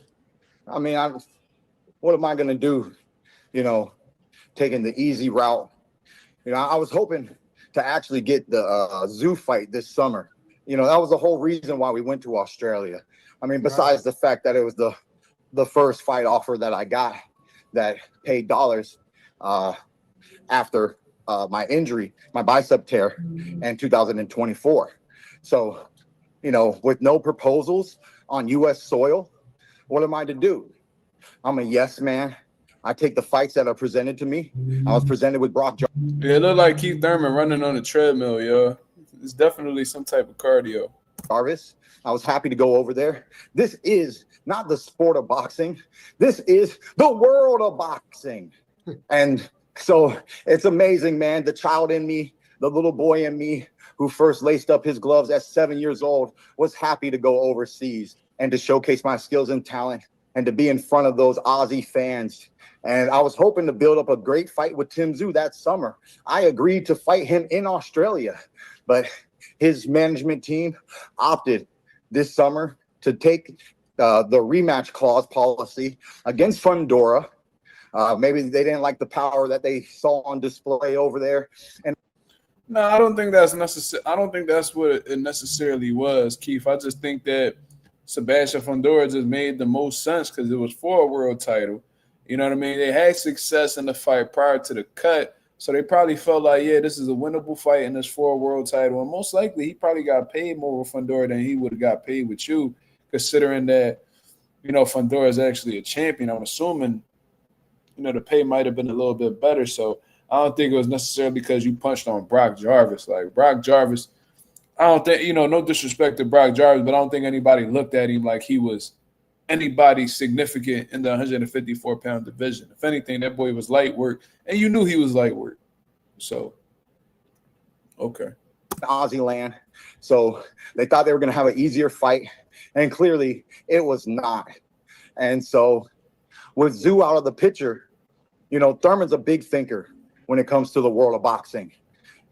I mean, what am I going to do, taking the easy route? I was hoping to actually get the Zoo fight this summer. That was the whole reason why we went to Australia. I mean, besides the fact that it was the first fight offer that I got that paid dollars after my injury, my bicep tear in 2024. So, with no proposals on U.S. soil, what am I to do? I'm a yes man. I take the fights that are presented to me. I was presented with Brock Jarvis. Yeah, it looked like Keith Thurman running on a treadmill, yo. It's definitely some type of cardio. I was happy to go over there. This is not the sport of boxing. This is the world of boxing. And so it's amazing, man. The child in me, the little boy in me who first laced up his gloves at 7 years old was happy to go overseas and to showcase my skills and talent and to be in front of those Aussie fans. And I was hoping to build up a great fight with Tim Tszyu that summer. I agreed to fight him in Australia, but his management team opted this summer to take the rematch clause policy against Fundora. Maybe they didn't like the power that they saw on display over there. And no, I don't think that's necessary. I don't think that's what it necessarily was, Keith. I just think that Sebastian Fundora just made the most sense because it was for a world title. You know what I mean? They had success in the fight prior to the cut, so they probably felt like, yeah, this is a winnable fight and it's for a world title. And most likely, he probably got paid more with Fundora than he would have got paid with you, considering that, Fundora is actually a champion. I'm assuming, the pay might have been a little bit better. So I don't think it was necessarily because you punched on Brock Jarvis. Like Brock Jarvis, I don't think, no disrespect to Brock Jarvis, but I don't think anybody looked at him like he was anybody significant in the 154-pound division. If anything, that boy was light work, and you knew he was light work. So, okay. Aussie land. So they thought they were going to have an easier fight, and clearly it was not. And so with Zoo out of the picture, Thurman's a big thinker when it comes to the world of boxing.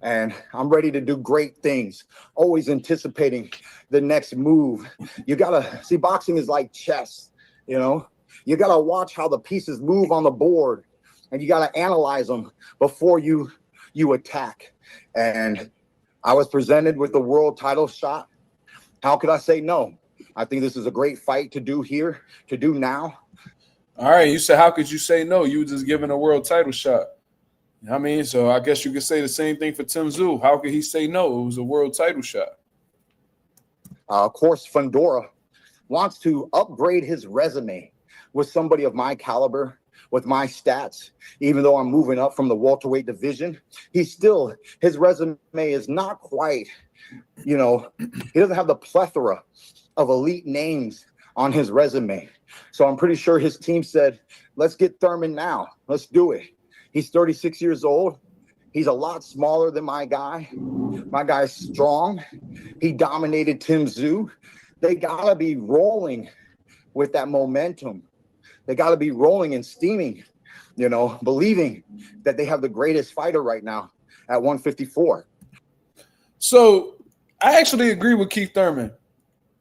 And I'm ready to do great things, always anticipating the next move. You got to see, boxing is like chess, you got to watch how the pieces move on the board, and you got to analyze them before you attack. And I was presented with the world title shot. How could I say no? I think this is a great fight to do here, to do now. All right, you said, how could you say no? You were just given a world title shot. I mean, so I guess you could say the same thing for Tim Tszyu. How could he say no? It was a world title shot. Of course, Fundora wants to upgrade his resume with somebody of my caliber, with my stats. Even though I'm moving up from the welterweight division, his resume is not quite, he doesn't have the plethora of elite names on his resume. So I'm pretty sure his team said, let's get Thurman now. Let's do it. He's 36 years old. He's a lot smaller than my guy. My guy's strong. He dominated Tim Tszyu. They got to be rolling with that momentum. They got to be rolling and steaming, believing that they have the greatest fighter right now at 154. So I actually agree with Keith Thurman.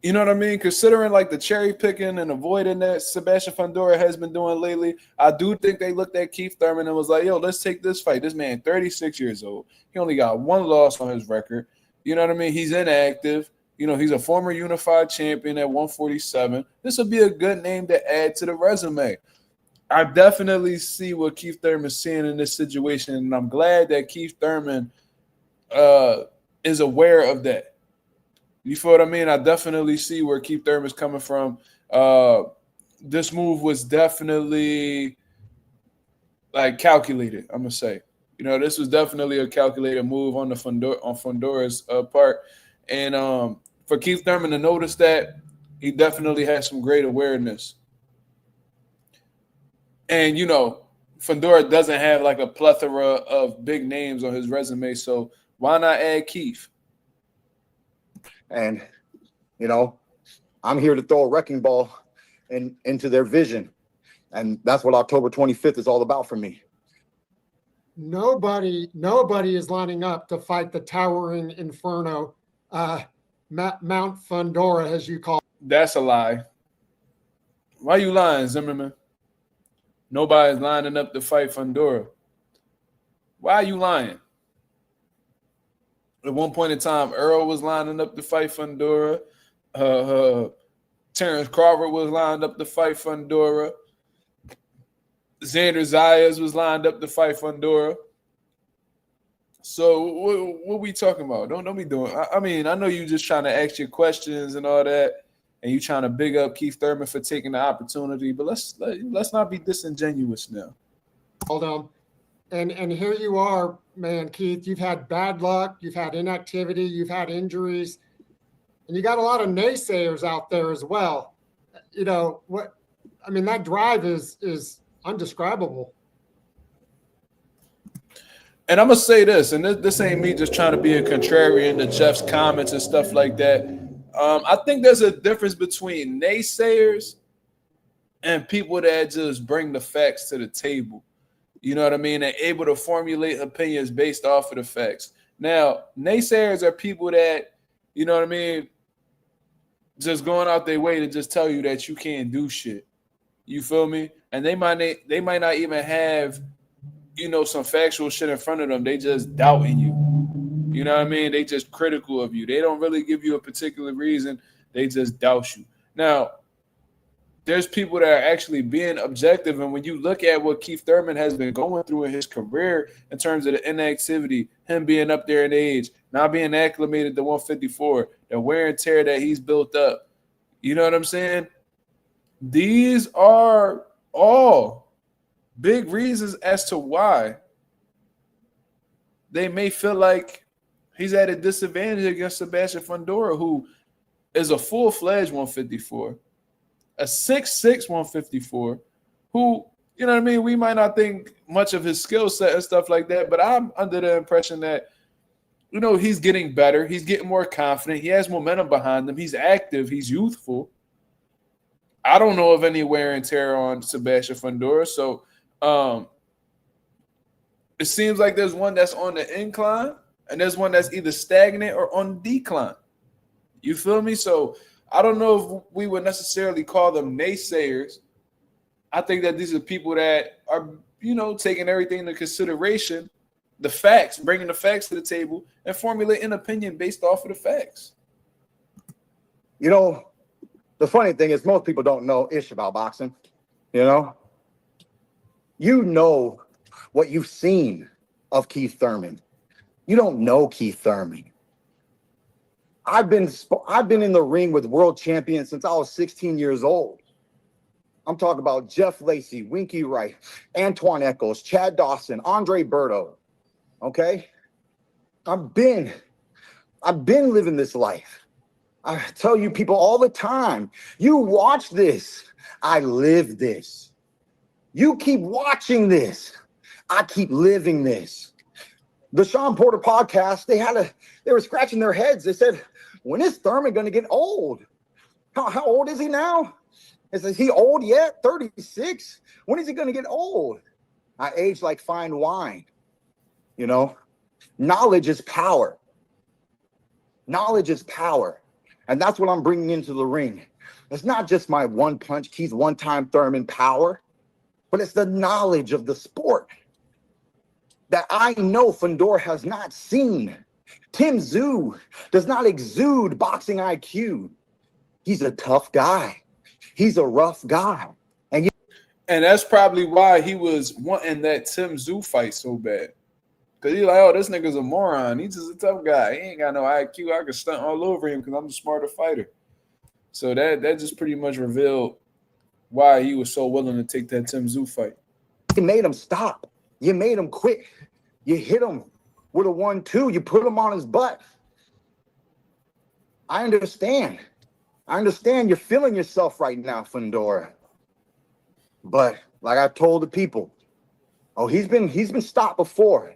You know what I mean? Considering like the cherry picking and avoiding that Sebastian Fundora has been doing lately, I do think they looked at Keith Thurman and was like, yo, let's take this fight. This man, 36 years old. He only got one loss on his record. You know what I mean? He's inactive. He's a former unified champion at 147. This would be a good name to add to the resume. I definitely see what Keith Thurman's seeing in this situation, and I'm glad that Keith Thurman is aware of that. You feel what I mean? I definitely see where Keith Thurman's coming from. This move was definitely like calculated, I'm gonna say. This was definitely a calculated move on Fundora's part. And for Keith Thurman to notice that, he definitely had some great awareness. And Fundora doesn't have like a plethora of big names on his resume, so why not add Keith? And, I'm here to throw a wrecking ball into their vision. And that's what October 25th is all about for me. Nobody is lining up to fight the towering inferno, Mount Fundora, as you call it. That's a lie. Why you lying, Zimmerman? Nobody's lining up to fight Fundora. Why are you lying? At one point in time, Earl was lining up to fight Fundora. Terence Crawford was lined up to fight Fundora. Xander Zayas was lined up to fight Fundora. So what we talking about? Don't be doing. I mean, I know you just trying to ask your questions and all that, and you trying to big up Keith Thurman for taking the opportunity. But let's not be disingenuous now. Hold on. And here you are, man, Keith. You've had bad luck. You've had inactivity. You've had injuries. And you got a lot of naysayers out there as well. That drive is undescribable. And I'm going to say this, and this ain't me just trying to be a contrarian to Jeff's comments and stuff like that. I think there's a difference between naysayers and people that just bring the facts to the table. You know what I mean? They're able to formulate opinions based off of the facts. Now, naysayers are people that, you know what I mean, just going out their way to just tell you that you can't do shit. You feel me? And they might not even have, some factual shit in front of them. They just doubting you. You know what I mean? They just critical of you. They don't really give you a particular reason. They just doubt you. Now, there's people that are actually being objective. And when you look at what Keith Thurman has been going through in his career in terms of the inactivity, him being up there in age, not being acclimated to 154, the wear and tear that he's built up, you know what I'm saying? These are all big reasons as to why they may feel like he's at a disadvantage against Sebastian Fundora, who is a full-fledged 154, a 6'6" 154, who, you know what I mean, we might not think much of his skill set and stuff like that, but I'm under the impression that, you know, he's getting better. He's getting more confident. He has momentum behind him. He's active. He's youthful. I don't know of any wear and tear on Sebastian Fundora. So it seems like there's one that's on the incline and there's one that's either stagnant or on decline. You feel me? So I don't know if we would necessarily call them naysayers. I think that these are people that are, you know, taking everything into consideration, the facts, bringing the facts to the table, and formulating an opinion based off of the facts. You know, the funny thing is most people don't know ish about boxing. You know what you've seen of Keith Thurman. You don't know Keith Thurman. I've been in the ring with world champions since I was 16 years old. I'm talking about Jeff Lacey, Winky Wright, Antoine Echols, Chad Dawson, Andre Berto. Okay? I've been living this life. I tell you people all the time, you watch this, I live this. You keep watching this, I keep living this. The Sean Porter podcast, they were scratching their heads. They said, when is Thurman going to get old? How old is he now? Is he old yet? 36? When is he going to get old? I age like fine wine. You know, knowledge is power. Knowledge is power. And that's what I'm bringing into the ring. It's not just my one punch, Keith one-time Thurman power, but it's the knowledge of the sport that I know Fundora has not seen. Tim Tszyu does not exude boxing IQ. He's a tough guy. He's a rough guy. And that's probably why he was wanting that Tim Tszyu fight so bad. Because he's like, oh, this nigga's a moron. He's just a tough guy. He ain't got no IQ. I could stunt all over him because I'm the smarter fighter. So that just pretty much revealed why he was so willing to take that Tim Tszyu fight. you made him stop. You made him quit. You hit him with a 1-2. You put him on his butt. I understand. I understand you're feeling yourself right now, Fundora. But like I told the people, oh, he's been stopped before.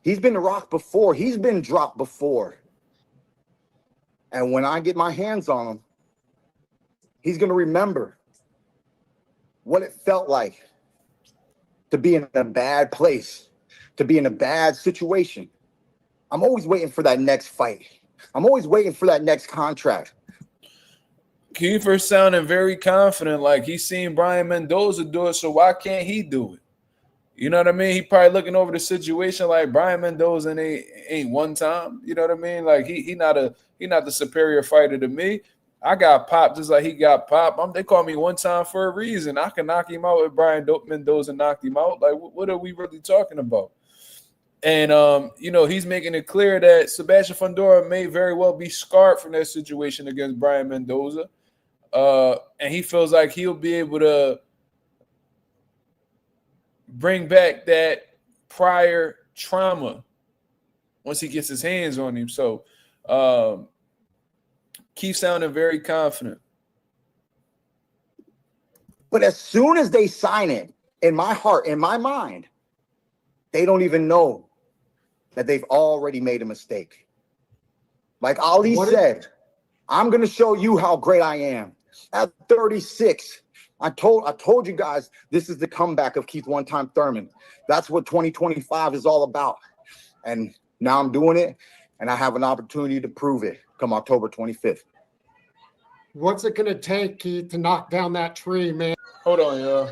He's been rocked before. He's been dropped before. And when I get my hands on him, he's going to remember what it felt like to be in a bad place, to be in a bad situation. I'm always waiting for that next fight. I'm always waiting for that next contract. Kiefer sounding very confident, like he's seen Brian Mendoza do it, so why can't he do it? You know what I mean? He probably looking over the situation like Brian Mendoza ain't one time. You know what I mean? Like he not the superior fighter to me. I got popped just like he got popped. They call me one time for a reason. I can knock him out if Brian Mendoza knocked him out. Like, what are we really talking about? And, he's making it clear that Sebastian Fundora may very well be scarred from that situation against Brian Mendoza. And he feels like he'll be able to bring back that prior trauma once he gets his hands on him. So, keep sounding very confident. But as soon as they sign it, in my heart, in my mind, they don't even know that they've already made a mistake. Like Ali said, I'm going to show you how great I am. At 36, I told you guys this is the comeback of Keith One-Time Thurman. That's what 2025 is all about. And now I'm doing it, and I have an opportunity to prove it come October 25th. What's it going to take, Keith, to knock down that tree, man? Hold on, y'all.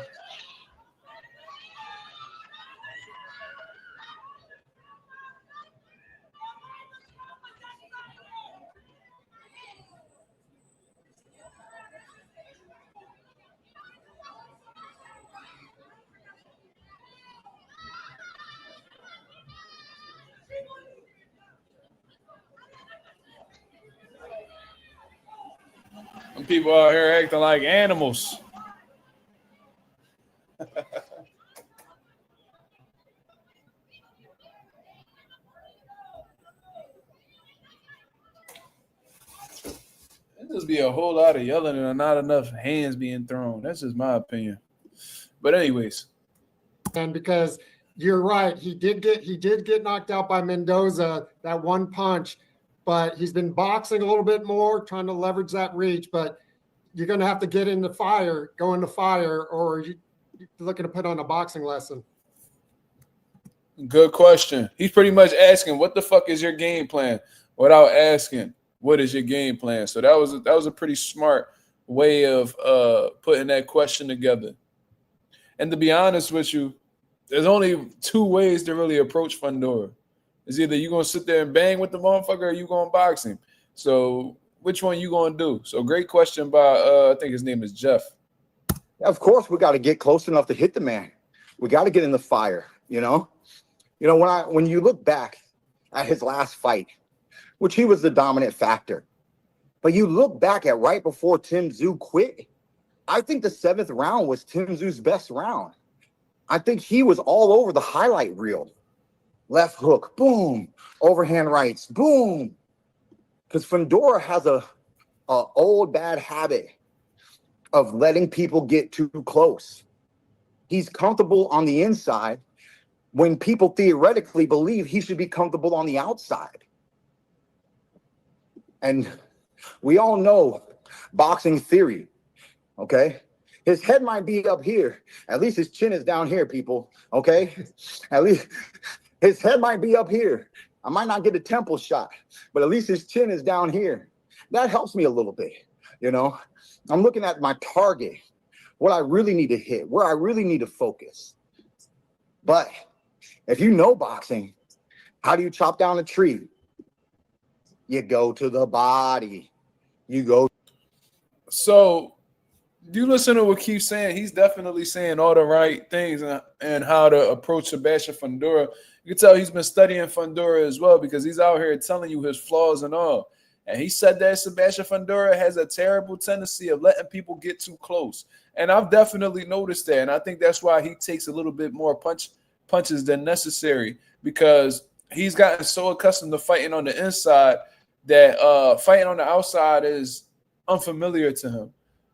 People out here acting like animals. just be a whole lot of yelling and not enough hands being thrown. That's just my opinion. But anyways, And because you're right, he did get knocked out by Mendoza, that one punch, but he's been boxing a little bit more, trying to leverage that reach. But you're going to have to go into fire, or you're looking to put on a boxing lesson. good question. He's pretty much asking, "What the fuck is your game plan?" without asking, "What is your game plan?" So that was a pretty smart way of putting that question together. And to be honest with you, there's only two ways to really approach Fundora. It's either you're gonna sit there and bang with the motherfucker, or you gonna box him. So which one you gonna do? So great question by I think his name is Jeff. Of course, we got to get close enough to hit the man. We got to get in the fire. When you look back at his last fight, which he was the dominant factor, but you look back at right before Tim Tszyu quit, I think the 7th round was Tim Tszyu's best round. I think he was all over the highlight reel. Left hook, boom. Overhand rights, boom. Because Fundora has a old bad habit of letting people get too close. He's comfortable on the inside when people theoretically believe he should be comfortable on the outside. And we all know boxing theory, okay? His head might be up here. At least his chin is down here, people, okay? At least his head might be up here. I might not get a temple shot, but at least his chin is down here. That helps me a little bit, I'm looking at my target, what I really need to hit, where I really need to focus. But if you know boxing, how do you chop down a tree? You go to the body. You go. So you listen to what Keith's saying. He's definitely saying all the right things and how to approach Sebastian Fundora. You can tell he's been studying Fundora as well, because he's out here telling you his flaws and all. And he said that Sebastian Fundora has a terrible tendency of letting people get too close. And I've definitely noticed that. And I think that's why he takes a little bit more punches than necessary, because he's gotten so accustomed to fighting on the inside that fighting on the outside is unfamiliar to him.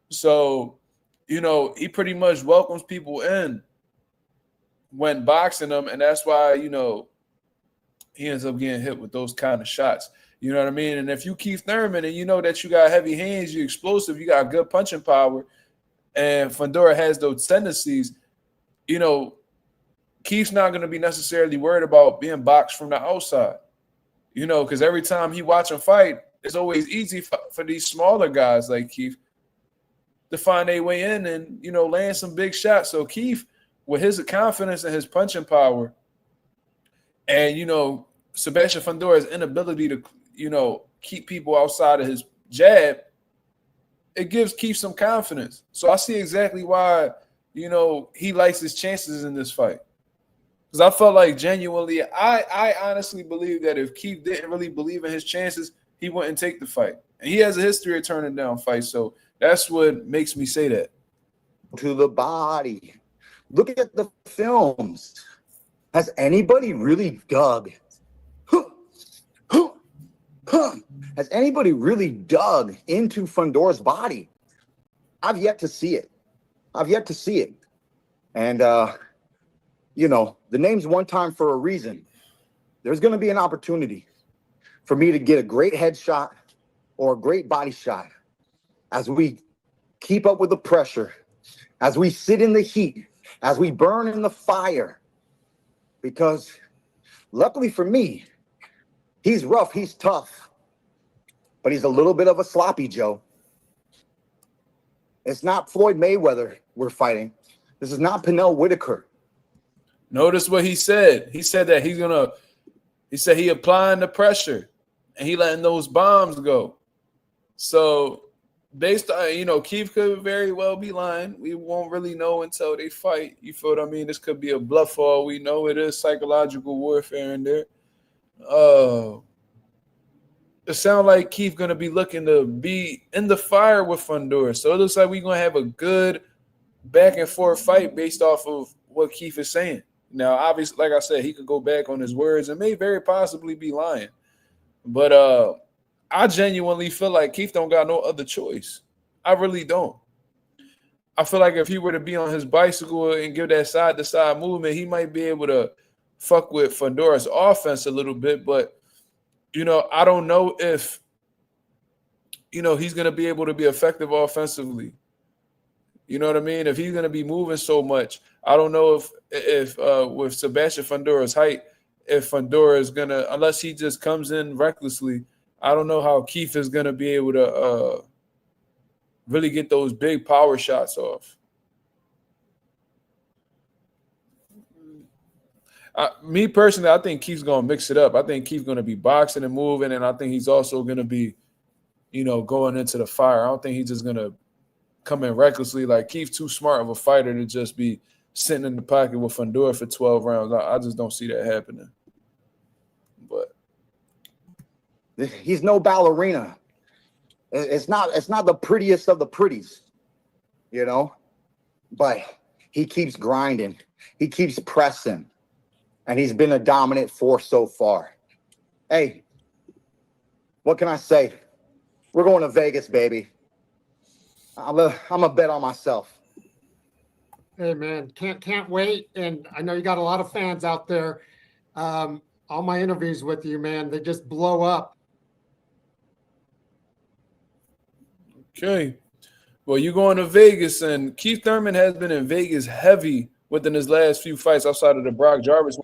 So, he pretty much welcomes people in when boxing them. And that's why, he ends up getting hit with those kind of shots. You know what I mean? And if you Keith Thurman and you know that you got heavy hands, you're explosive, you got good punching power, and Fundora has those tendencies, Keith's not going to be necessarily worried about being boxed from the outside, because every time he watch him fight, it's always easy for these smaller guys like Keith to find their way in and, land some big shots. So Keith, with his confidence and his punching power and, Sebastian Fundora's inability to, keep people outside of his jab, it gives Keith some confidence. So I see exactly why, he likes his chances in this fight. Because I felt like genuinely, I honestly believe that if Keith didn't really believe in his chances, he wouldn't take the fight. And he has a history of turning down fights. So that's what makes me say that. To the body. Look at the films. Has anybody really dug? Has anybody really dug into Fundora's body? I've yet to see it. And, the name's one time for a reason. There's going to be an opportunity for me to get a great headshot or a great body shot as we keep up with the pressure, as we sit in the heat, as we burn in the fire. Because luckily for me, he's rough, he's tough, but he's a little bit of a sloppy Joe. It's not Floyd Mayweather we're fighting. This is not Pernell Whitaker. Notice what he said. He said that he applying the pressure and he letting those bombs go. So based on, Keith could very well be lying. We won't really know until they fight. You feel what I mean? This could be a bluff for all we know. It is psychological warfare in there. It sounds like Keith going to be looking to be in the fire with Fundora. So it looks like we're going to have a good back and forth fight based off of what Keith is saying. Now, obviously, like I said, he could go back on his words and may very possibly be lying. But I genuinely feel like Keith don't got no other choice. I really don't. I feel like if he were to be on his bicycle and give that side to side movement, he might be able to fuck with Fundora's offense a little bit. But, I don't know if, he's going to be able to be effective offensively. You know what I mean? If he's going to be moving so much, I don't know if with Sebastian Fundora's height, if Fundora is going to, unless he just comes in recklessly, I don't know how Keith is going to be able to really get those big power shots off. Me personally, I think Keith's going to mix it up. I think Keith's going to be boxing and moving, and I think he's also going to be, going into the fire. I don't think he's just going to come in recklessly. Like, Keith's too smart of a fighter to just be sitting in the pocket with Fundora for 12 rounds. I just don't see that happening. But he's no ballerina. It's not the prettiest of the pretties, but he keeps grinding. He keeps pressing, and he's been a dominant force so far. Hey, what can I say? We're going to Vegas, baby. I'm a bet on myself. Hey, man, can't wait. And I know you got a lot of fans out there. All my interviews with you, man, they just blow up. Okay. Well, you going to Vegas, and Keith Thurman has been in Vegas heavy within his last few fights outside of the Brock Jarvis.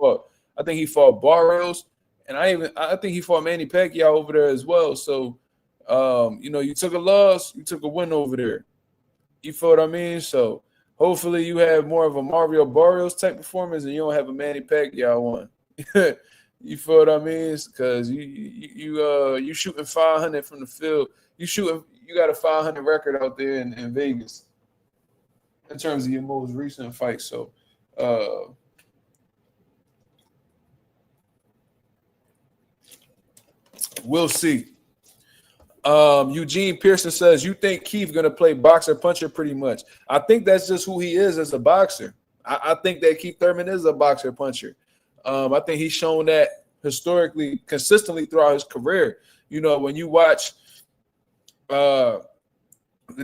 I think he fought Barrios, and I think he fought Manny Pacquiao over there as well. So, you took a loss, you took a win over there. You feel what I mean? So hopefully you have more of a Mario Barrios type performance, and you don't have a Manny Pacquiao one. You feel what I mean? Because you shooting 500 from the field. You got a 500 record out there in Vegas in terms of your most recent fight. So, we'll see. Eugene Pearson says, you think Keith going to play boxer puncher pretty much? I think that's just who he is as a boxer. I think that Keith Thurman is a boxer puncher. I think he's shown that historically, consistently throughout his career. When you watch the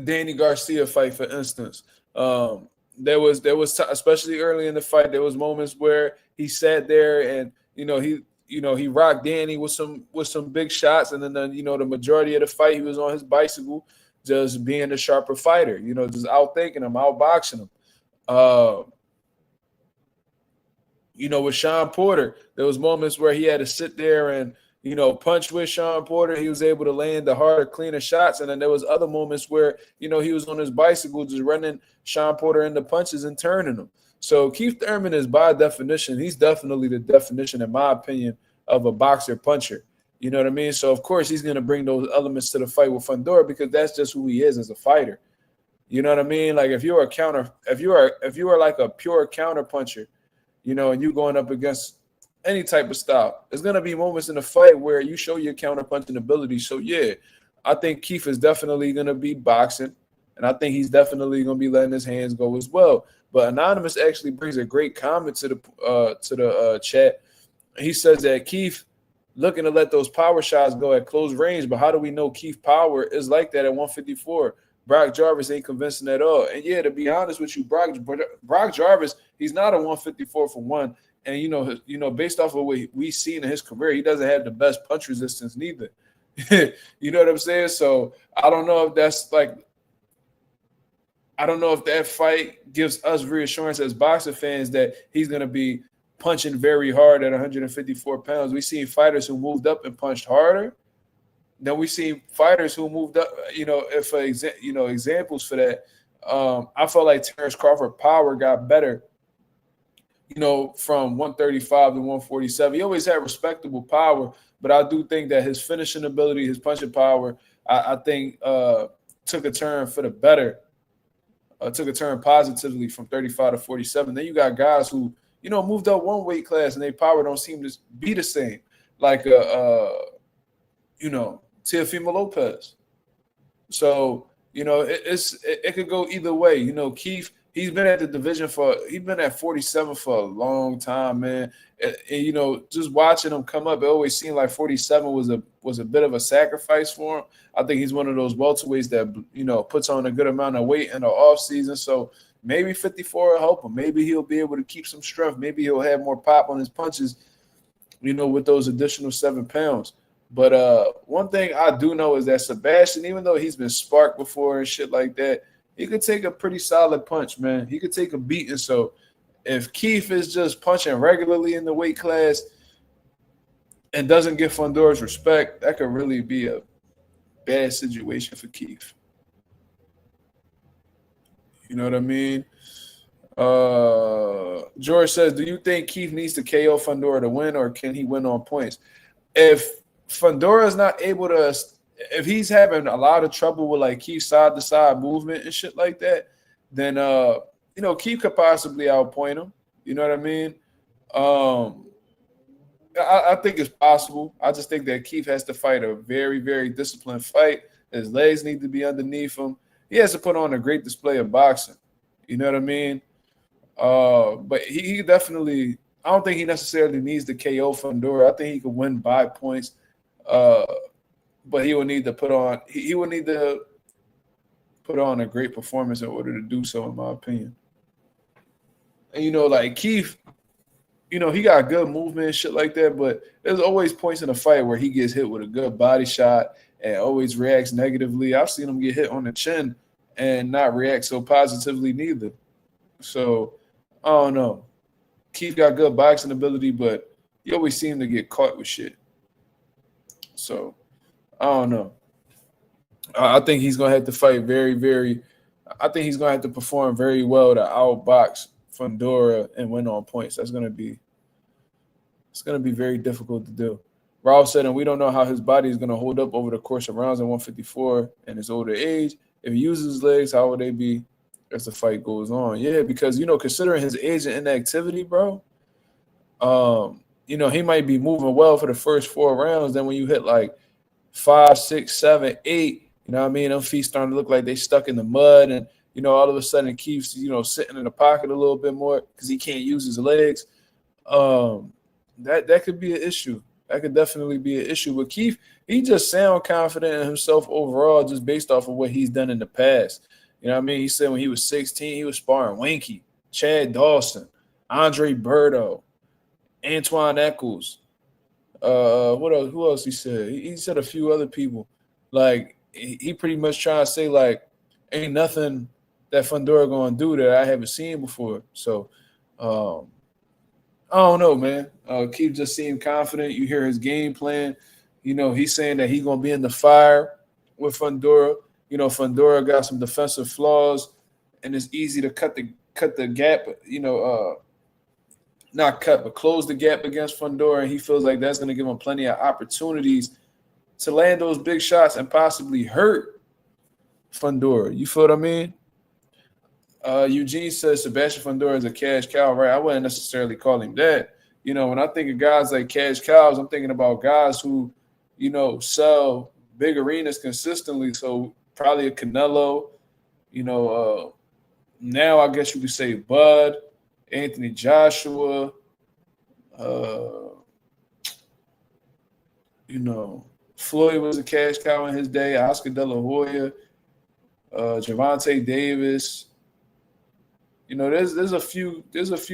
Danny Garcia fight, for instance, there was especially early in the fight, there was moments where he sat there and he rocked Danny with some big shots, and then the majority of the fight he was on his bicycle, just being a sharper fighter, just outthinking him, outboxing him. With Sean Porter, there was moments where he had to sit there and punch with Sean Porter. He was able to land the harder, cleaner shots. And then there was other moments where, he was on his bicycle just running Sean Porter into punches and turning them. So Keith Thurman is, by definition, he's definitely the definition, in my opinion, of a boxer puncher. You know what I mean? So, of course, he's going to bring those elements to the fight with Fundora because that's just who he is as a fighter. You know what I mean? Like, if you are like a pure counter puncher, and you going up against any type of style, there's going to be moments in the fight where you show your counter punching ability. So, yeah, I think Keith is definitely going to be boxing, and I think he's definitely going to be letting his hands go as well. But Anonymous actually brings a great comment to the chat. He says that Keith looking to let those power shots go at close range, but how do we know Keith power is like that at 154? Brock Jarvis ain't convincing at all. And yeah, to be honest with you, Brock Jarvis, he's not a 154 for one. And based off of what we've seen in his career, he doesn't have the best punch resistance neither. You know what I'm saying? So I don't know if that fight gives us reassurance as boxer fans that he's going to be punching very hard at 154 pounds. We've seen fighters who moved up and punched harder. Then we see fighters who moved up, examples for that. I felt like Terence Crawford power got better, from 135 to 147. He always had respectable power, but I do think that his finishing ability, his punching power, I think took a turn for the better. Took a turn positively from 35 to 47. Then you got guys who, moved up one weight class and their power don't seem to be the same. Like, Teofimo Lopez. So, it could go either way. Keith he's been at the division he's been at 47 for a long time, man. And you know, just watching him come up, it always seemed like 47 was a bit of a sacrifice for him. I think he's one of those welterweights that, you know, puts on a good amount of weight in the offseason. So maybe 54 will help him. Maybe he'll be able to keep some strength. Maybe he'll have more pop on his punches, you know, with those additional 7 pounds. But one thing I do know is that Sebastian, even though he's been sparked before and shit like that, he could take a pretty solid punch, man. He could take a beating. So if Keith is just punching regularly in the weight class and doesn't get Fundora's respect, that could really be a bad situation for Keith. You know what I mean? George says, do you think Keith needs to KO Fundora to win, or can he win on points? If Fundora is not able to, if he's having a lot of trouble with like Keith's side to side movement and shit like that, then you know, Keith could possibly outpoint him. You know what I mean? I think it's possible. I just think that Keith has to fight a very, very disciplined fight. His legs need to be underneath him. He has to put on a great display of boxing. You know what I mean? But he definitely, I don't think he necessarily needs to KO Fundora. I think he could win by points. But he will need to put on a great performance in order to do so, in my opinion. And you know, like Keith, you know, he got good movement and shit like that, but there's always points in a fight where he gets hit with a good body shot and always reacts negatively. I've seen him get hit on the chin and not react so positively neither. So I don't know. Keith got good boxing ability, but he always seemed to get caught with shit. So I don't know. I think he's gonna have to fight I think he's gonna have to perform very well to outbox Fundora and win on points. It's gonna be very difficult to do. Ralph said, and we don't know how his body is gonna hold up over the course of rounds at 154 and his older age. If he uses his legs, how will they be as the fight goes on? Yeah, because you know, considering his age and inactivity, bro, you know, he might be moving well for the first 4 rounds. Then when you hit like 5, 6, 7, 8, you know what I mean? Them feet starting to look like they stuck in the mud, and you know, all of a sudden Keith's, you know, sitting in the pocket a little bit more because he can't use his legs. That could be an issue. That could definitely be an issue. But Keith, he just sound confident in himself overall, just based off of what he's done in the past. You know what I mean? He said when he was 16, he was sparring Winky, Chad Dawson, Andre Berto, Antoine Eccles. What else? Who else he said? He said a few other people. Like he pretty much trying to say like, ain't nothing that Fundora gonna do that I haven't seen before. So I don't know, man. Keith just seemed confident. You hear his game plan. You know, he's saying that he's gonna be in the fire with Fundora. You know, Fundora got some defensive flaws, and it's easy to cut the gap. You know, not cut, but close the gap against Fundora. And he feels like that's gonna give him plenty of opportunities to land those big shots and possibly hurt Fundora. You feel what I mean? Eugene says Sebastian Fundora is a cash cow, right? I wouldn't necessarily call him that. You know, when I think of guys like cash cows, I'm thinking about guys who, you know, sell big arenas consistently. So probably a Canelo, you know, now I guess you could say Bud, Anthony Joshua, you know, Floyd was a cash cow in his day, Oscar De La Hoya, Gervonta Davis. You know, there's a few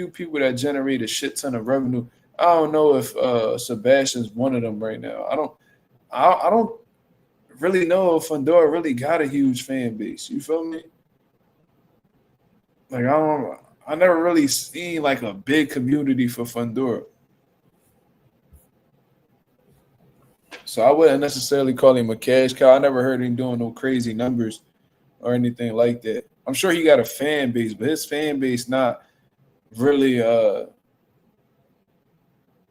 people that generate a shit ton of revenue. I don't know if Sebastian's one of them right now. I don't really know if Fundora really got a huge fan base. You feel me? Like I never really seen like a big community for Fundora. So I wouldn't necessarily call him a cash cow. I never heard him doing no crazy numbers or anything like that. I'm sure he got a fan base, but his fan base not really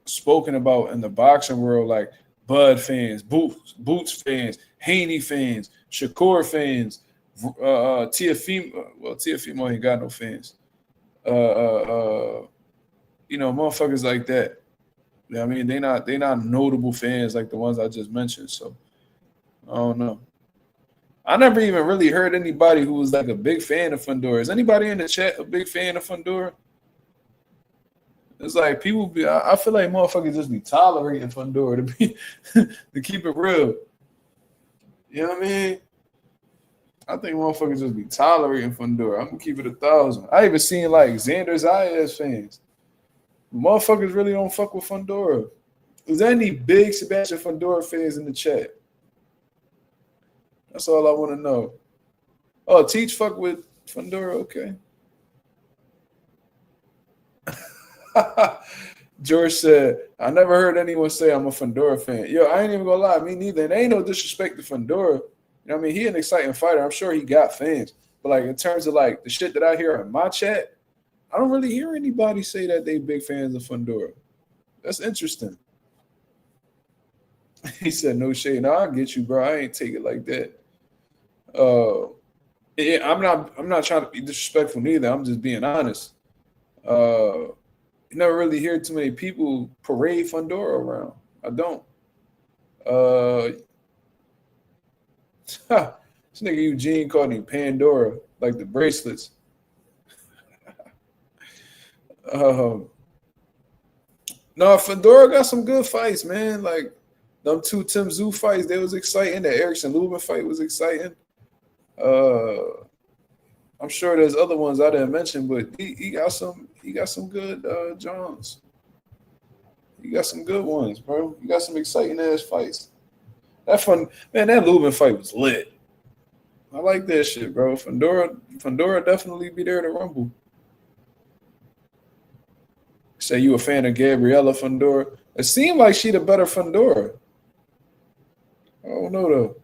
spoken about in the boxing world like Bud fans, Boots fans, Haney fans, Shakur fans, Tiafimo. Well, Tiafimo ain't got no fans. You know, motherfuckers like that. I mean, they not notable fans like the ones I just mentioned. So I don't know. I never even really heard anybody who was like a big fan of Fundora. Is anybody in the chat a big fan of Fundora? It's like people be. I feel like motherfuckers just be tolerating Fundora to be to keep it real. You know what I mean? I think motherfuckers just be tolerating Fundora. I'm gonna keep it 1,000. I even seen like Xander's IS fans. Motherfuckers really don't fuck with Fundora. Is there any big Sebastian Fundora fans in the chat? That's all I want to know. Oh, Teach fuck with Fundora, okay. George said, I never heard anyone say I'm a Fundora fan. Yo, I ain't even gonna lie, me neither. And ain't no disrespect to Fundora. You know what I mean? He an exciting fighter. I'm sure he got fans. But like in terms of like the shit that I hear in my chat, I don't really hear anybody say that they big fans of Fundora. That's interesting. He said, no shade. No, I get you, bro. I ain't take it like that. Yeah, I'm not trying to be disrespectful neither. I'm just being honest. You never really hear too many people parade Fundora around. I don't. This nigga Eugene called him Pandora, like the bracelets. No, Fundora got some good fights, man. Like them two Tim Zoo fights, they was exciting. The Erickson Lubin fight was exciting. I'm sure there's other ones I didn't mention, but he got some good Johns. He got some good ones, bro. He got some exciting ass fights. That Lubin fight was lit. I like that shit, bro. Fundora definitely be there to rumble. Say you a fan of Gabriella Fundora. It seemed like she the better Fundora. I don't know though.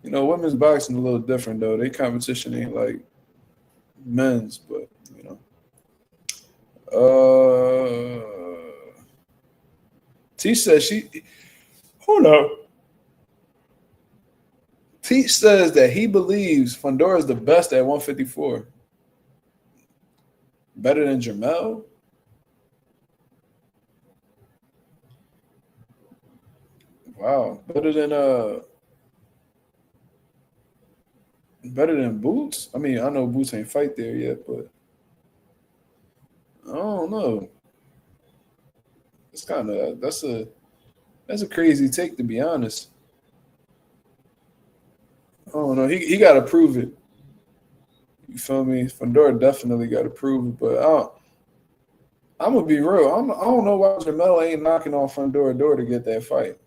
You know, women's boxing a little different though. Their competition ain't like men's, but you know. T says hold up. T says that he believes Fundora is the best at 154. Better than Jermell? Wow. Better than Boots? I mean, I know Boots ain't fight there yet, but I don't know. It's that's a crazy take, to be honest. I don't know. He got to prove it. You feel me? Fundora definitely got to prove it, but I'm gonna be real. I don't know why Jermell ain't knocking on Fundora door to get that fight.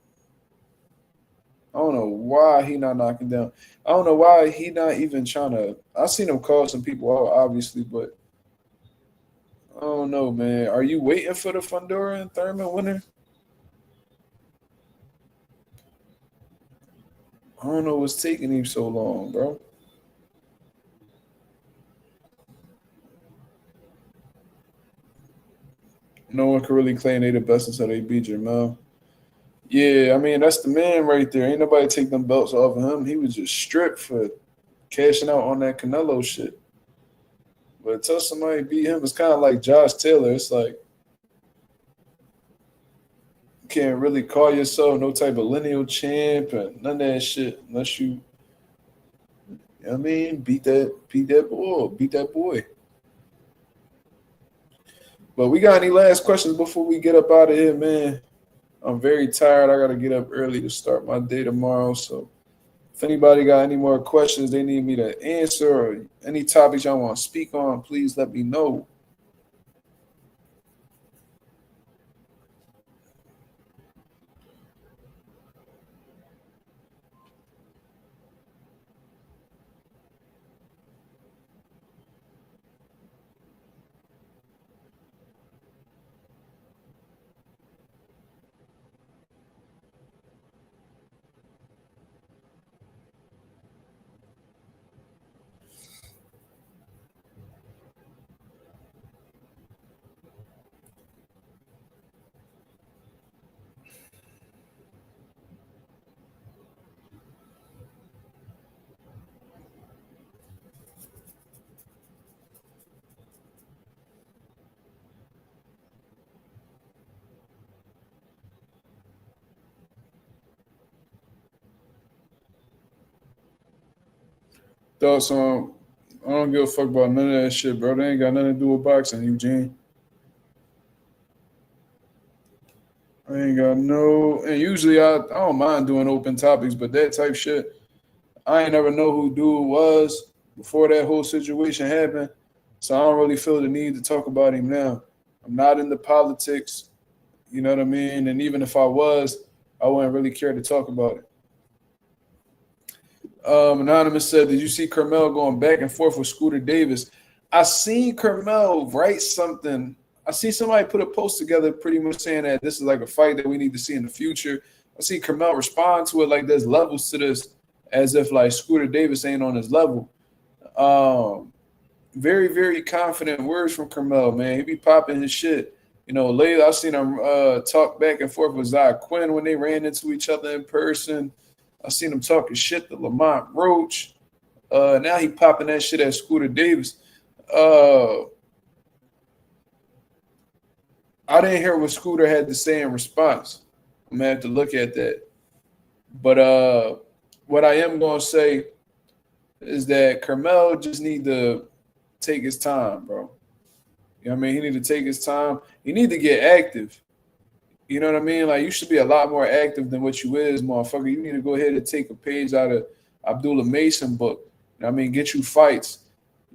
I don't know why he not knocking down. I don't know why he not even trying to. I seen him call some people out, obviously, but I don't know, man. Are you waiting for the Fundora and Thurman winner? I don't know what's taking him so long, bro. No one can really claim they the best until they beat Jermell. Yeah, I mean, that's the man right there. Ain't nobody take them belts off of him. He was just stripped for cashing out on that Canelo shit. But until somebody beat him, it's kind of like Josh Taylor. It's like you can't really call yourself no type of lineal champ and none of that shit unless you know what I mean, beat that boy. But we got any last questions before we get up out of here, man? I'm very tired. I gotta get up early to start my day tomorrow. So if anybody got any more questions they need me to answer or any topics y'all want to speak on, please let me know. thoughts on. I don't give a fuck about none of that shit, bro. They ain't got nothing to do with boxing, Eugene. I ain't got no. And usually I don't mind doing open topics, but that type shit, I ain't never know who dude was before that whole situation happened. So I don't really feel the need to talk about him now. I'm not into politics, you know what I mean? And even if I was, I wouldn't really care to talk about it. Anonymous said, did you see Carmel going back and forth with Scooter Davis? I seen Carmel write something. I see somebody put a post together pretty much saying that this is like a fight that we need to see in the future. I see Carmel respond to it like there's levels to this, as if like Scooter Davis ain't on his level. Very, very confident words from Carmel, man. He be popping his shit. You know, later I seen him talk back and forth with Zai Quinn when they ran into each other in person. I seen him talking shit to Lamont Roach. Now he popping that shit at Scooter Davis. I didn't hear what Scooter had to say in response. I'm gonna have to look at that. But what I am gonna say is that Carmel just need to take his time, bro. You know what I mean? He need to take his time. He need to get active. You know what I mean? Like, you should be a lot more active than what you is, motherfucker. You need to go ahead and take a page out of Abdullah Mason book. You know what I mean? Get you fights.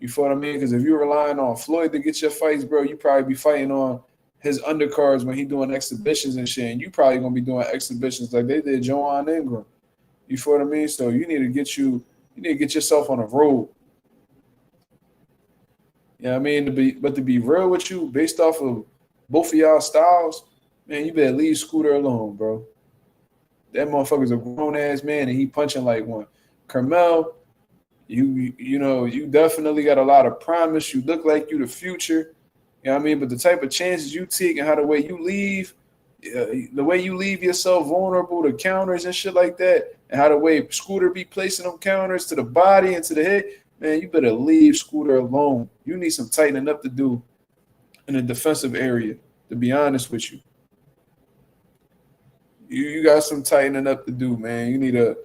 You feel what I mean? Because if you're relying on Floyd to get your fights, bro, you probably be fighting on his undercards when he doing exhibitions and shit. And you probably going to be doing exhibitions like they did Joanne Ingram. You feel what I mean? So you need to get yourself on a road. You know what I mean? To be real with you, based off of both of y'all styles, man, you better leave Scooter alone, bro. That motherfucker's a grown-ass man, and he punching like one. Carmel, you know, you definitely got a lot of promise. You look like you the future. You know what I mean? But the type of chances you take and how the way you leave yourself vulnerable to counters and shit like that, and how the way Scooter be placing them counters to the body and to the head, man, you better leave Scooter alone. You need some tightening up to do in the defensive area, to be honest with you. You got some tightening up to do, man. You need to,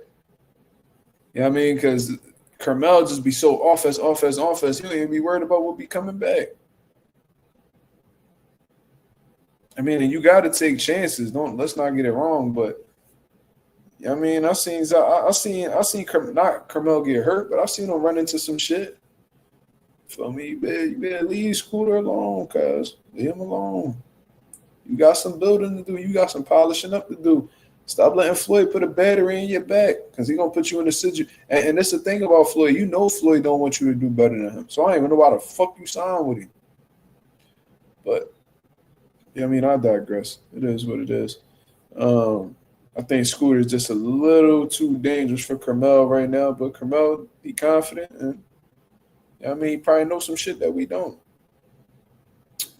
you know what I mean? Because Carmel just be so offense. You don't even be worried about what be coming back. I mean, and you got to take chances. Let's not get it wrong, but I mean, I seen not Carmel get hurt, but I've seen him run into some shit. For me, you better leave Scooter alone, cuz. Leave him alone. You got some building to do. You got some polishing up to do. Stop letting Floyd put a battery in your back, because he's going to put you in a situation. And that's the thing about Floyd. You know Floyd don't want you to do better than him. So I don't even know why the fuck you signed with him. But, yeah, I mean, I digress. It is what it is. I think Scooter is just a little too dangerous for Carmel right now. But Carmel, he confident. And, I mean, he probably knows some shit that we don't.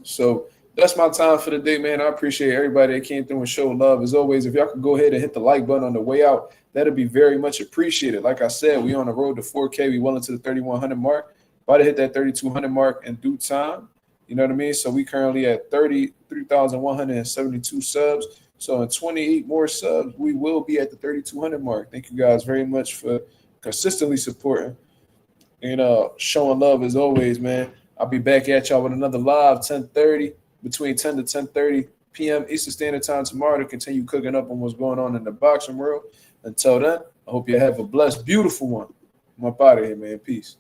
So, that's my time for the day, man. I appreciate everybody that came through and showed love. As always, if y'all could go ahead and hit the like button on the way out, that'd be very much appreciated. Like I said, we on the road to 4K. We well into the 3,100 mark. About to hit that 3,200 mark in due time. You know what I mean? So we currently at 33,172 subs. So in 28 more subs, we will be at the 3,200 mark. Thank you guys very much for consistently supporting and showing love as always, man. I'll be back at y'all with another live 10:30. Between 10 to 10:30 p.m. Eastern Standard Time tomorrow to continue cooking up on what's going on in the boxing world. Until then, I hope you have a blessed, beautiful one. I'm up out of here, man. Peace.